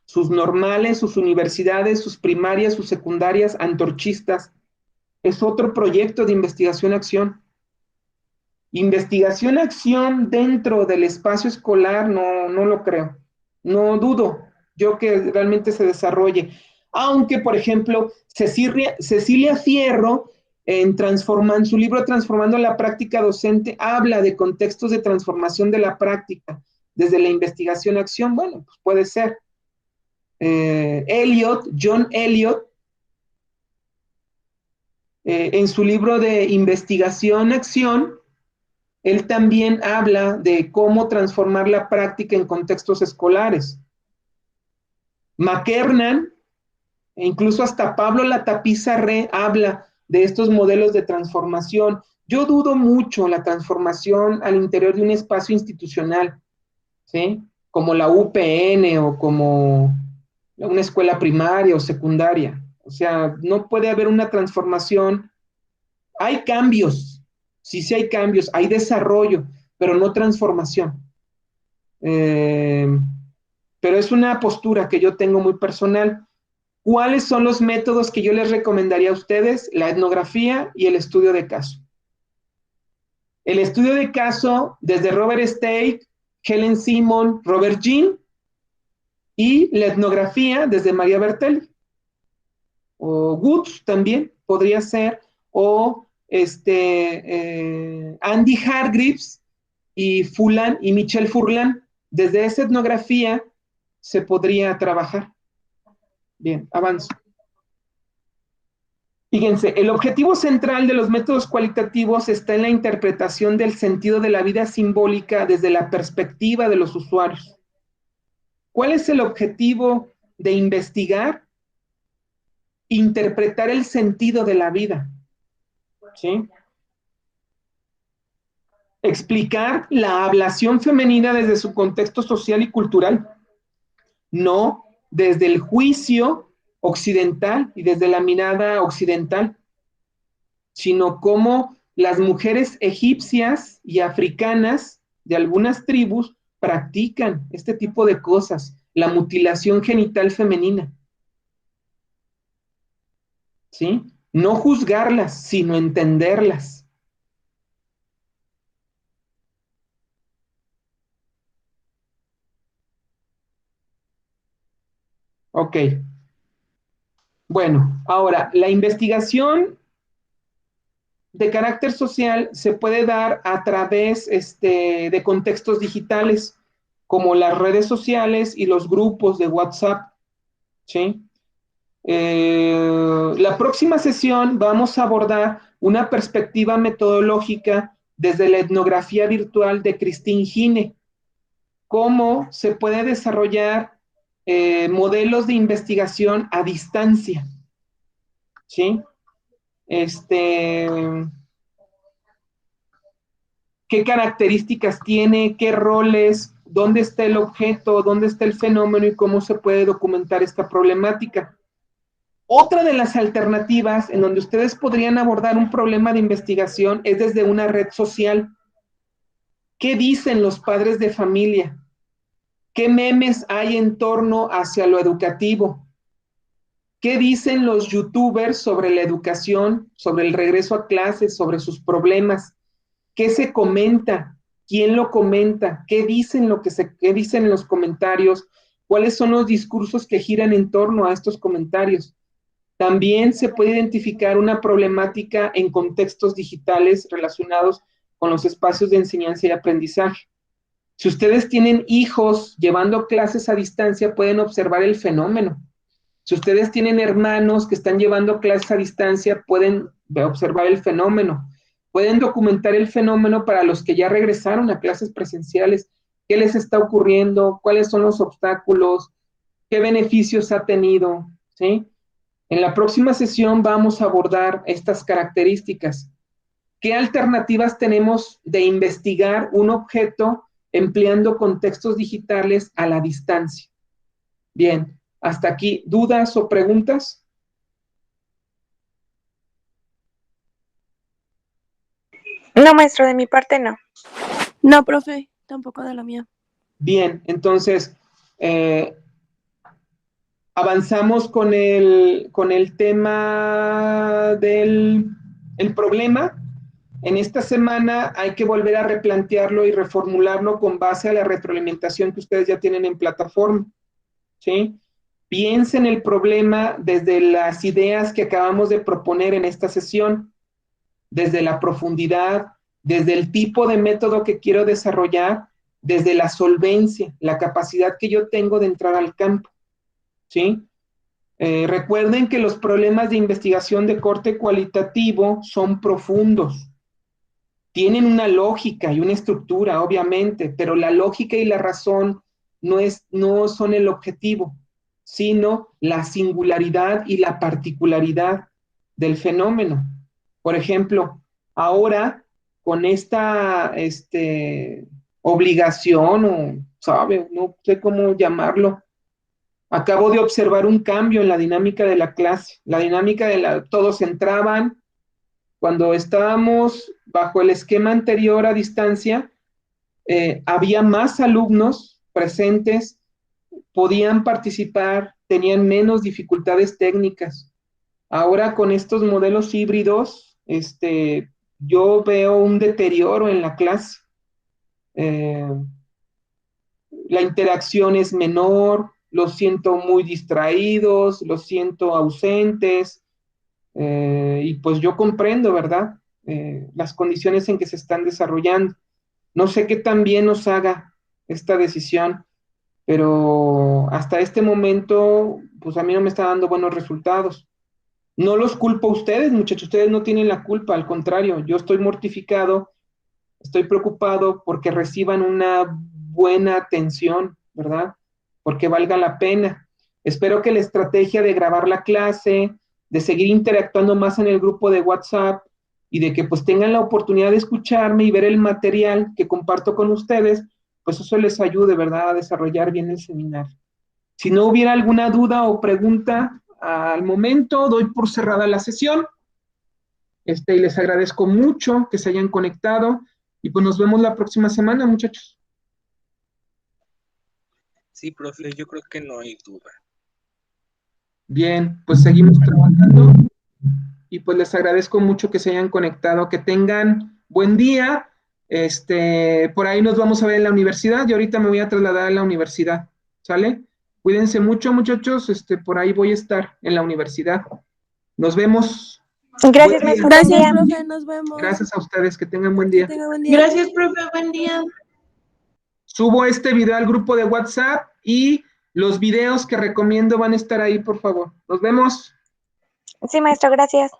sus normales, sus universidades, sus primarias, sus secundarias antorchistas, es otro proyecto de investigación-acción. Investigación-acción dentro del espacio escolar, no lo creo. No dudo yo que realmente se desarrolle. Aunque, por ejemplo, Cecilia Fierro, en su libro Transformando la Práctica Docente, habla de contextos de transformación de la práctica desde la investigación-acción. Bueno, pues puede ser. John Eliot, en su libro de investigación-acción, él también habla de cómo transformar la práctica en contextos escolares. McKernan, e incluso hasta Pablo Latapizarre habla de estos modelos de transformación. Yo dudo mucho la transformación al interior de un espacio institucional, ¿sí? Como la UPN o como una escuela primaria o secundaria. O sea, no puede haber una transformación. Hay cambios, sí hay cambios, hay desarrollo, pero no transformación. Pero es una postura que yo tengo muy personal. ¿Cuáles son los métodos que yo les recomendaría a ustedes? La etnografía y el estudio de caso. El estudio de caso desde Robert Stake, Helen Simon, Robert Jean, y la etnografía desde María Bertelli. O Woods también podría ser, o Andy Hargreaves y Michel Furlan. Desde esa etnografía se podría trabajar. Bien, avanzo. Fíjense, el objetivo central de los métodos cualitativos está en la interpretación del sentido de la vida simbólica desde la perspectiva de los usuarios. ¿Cuál es el objetivo de investigar, interpretar el sentido de la vida, ¿sí? Explicar la ablación femenina desde su contexto social y cultural, no desde el juicio occidental y desde la mirada occidental, sino cómo las mujeres egipcias y africanas de algunas tribus practican este tipo de cosas, la mutilación genital femenina. ¿Sí? No juzgarlas, sino entenderlas. Ok. Bueno, ahora, la investigación de carácter social se puede dar a través de contextos digitales, como las redes sociales y los grupos de WhatsApp, ¿sí? La próxima sesión vamos a abordar una perspectiva metodológica desde la etnografía virtual de Christine Gine, cómo se puede desarrollar modelos de investigación a distancia, ¿sí? ¿Qué características tiene? ¿Qué roles? ¿Dónde está el objeto? ¿Dónde está el fenómeno? ¿Y cómo se puede documentar esta problemática? Otra de las alternativas en donde ustedes podrían abordar un problema de investigación es desde una red social. ¿Qué dicen los padres de familia? ¿Qué memes hay en torno hacia lo educativo? ¿Qué dicen los youtubers sobre la educación, sobre el regreso a clases, sobre sus problemas? ¿Qué se comenta? ¿Quién lo comenta? ¿Qué dicen qué dicen en los comentarios? ¿Cuáles son los discursos que giran en torno a estos comentarios? También se puede identificar una problemática en contextos digitales relacionados con los espacios de enseñanza y aprendizaje. Si ustedes tienen hijos llevando clases a distancia, pueden observar el fenómeno. Si ustedes tienen hermanos que están llevando clases a distancia, pueden observar el fenómeno. Pueden documentar el fenómeno para los que ya regresaron a clases presenciales. ¿Qué les está ocurriendo? ¿Cuáles son los obstáculos? ¿Qué beneficios ha tenido? ¿Sí? En la próxima sesión vamos a abordar estas características. ¿Qué alternativas tenemos de investigar un objeto empleando contextos digitales a la distancia? Bien, hasta aquí, ¿dudas o preguntas? No, maestro, de mi parte no. No, profe, tampoco de la mía. Bien, entonces, avanzamos con el tema del problema. En esta semana hay que volver a replantearlo y reformularlo con base a la retroalimentación que ustedes ya tienen en plataforma, ¿sí? Piensen el problema desde las ideas que acabamos de proponer en esta sesión, desde la profundidad, desde el tipo de método que quiero desarrollar, desde la solvencia, la capacidad que yo tengo de entrar al campo, ¿sí? Recuerden que los problemas de investigación de corte cualitativo son profundos. Tienen una lógica y una estructura, obviamente, pero la lógica y la razón no son el objetivo, sino la singularidad y la particularidad del fenómeno. Por ejemplo, ahora con esta obligación, o sabe, no sé cómo llamarlo, acabo de observar un cambio en la dinámica de la clase. La dinámica todos entraban. Cuando estábamos bajo el esquema anterior a distancia, había más alumnos presentes, podían participar, tenían menos dificultades técnicas. Ahora con estos modelos híbridos, yo veo un deterioro en la clase. La interacción es menor, los siento muy distraídos, los siento ausentes, y pues yo comprendo, ¿verdad? Las condiciones en que se están desarrollando. No sé qué tan bien nos haga esta decisión, pero hasta este momento, pues a mí no me está dando buenos resultados. No los culpo a ustedes, muchachos, ustedes no tienen la culpa, al contrario, yo estoy mortificado, estoy preocupado porque reciban una buena atención, ¿verdad? Porque valga la pena. Espero que la estrategia de grabar la clase, de seguir interactuando más en el grupo de WhatsApp y de que pues tengan la oportunidad de escucharme y ver el material que comparto con ustedes, pues eso les ayude, ¿verdad?, a desarrollar bien el seminario. Si no hubiera alguna duda o pregunta al momento, doy por cerrada la sesión. Y les agradezco mucho que se hayan conectado y pues nos vemos la próxima semana, muchachos. Sí, profe, yo creo que no hay duda. Bien, pues seguimos trabajando y pues les agradezco mucho que se hayan conectado, que tengan buen día. Por ahí nos vamos a ver en la universidad y ahorita me voy a trasladar a la universidad, ¿sale? Cuídense mucho, muchachos, por ahí voy a estar en la universidad. Nos vemos. Gracias, maestro. Gracias, profe, nos vemos. Gracias a ustedes, que tengan buen día. Gracias, profe, buen día. Subo este video al grupo de WhatsApp y los videos que recomiendo van a estar ahí, por favor. Nos vemos. Sí, maestro, gracias.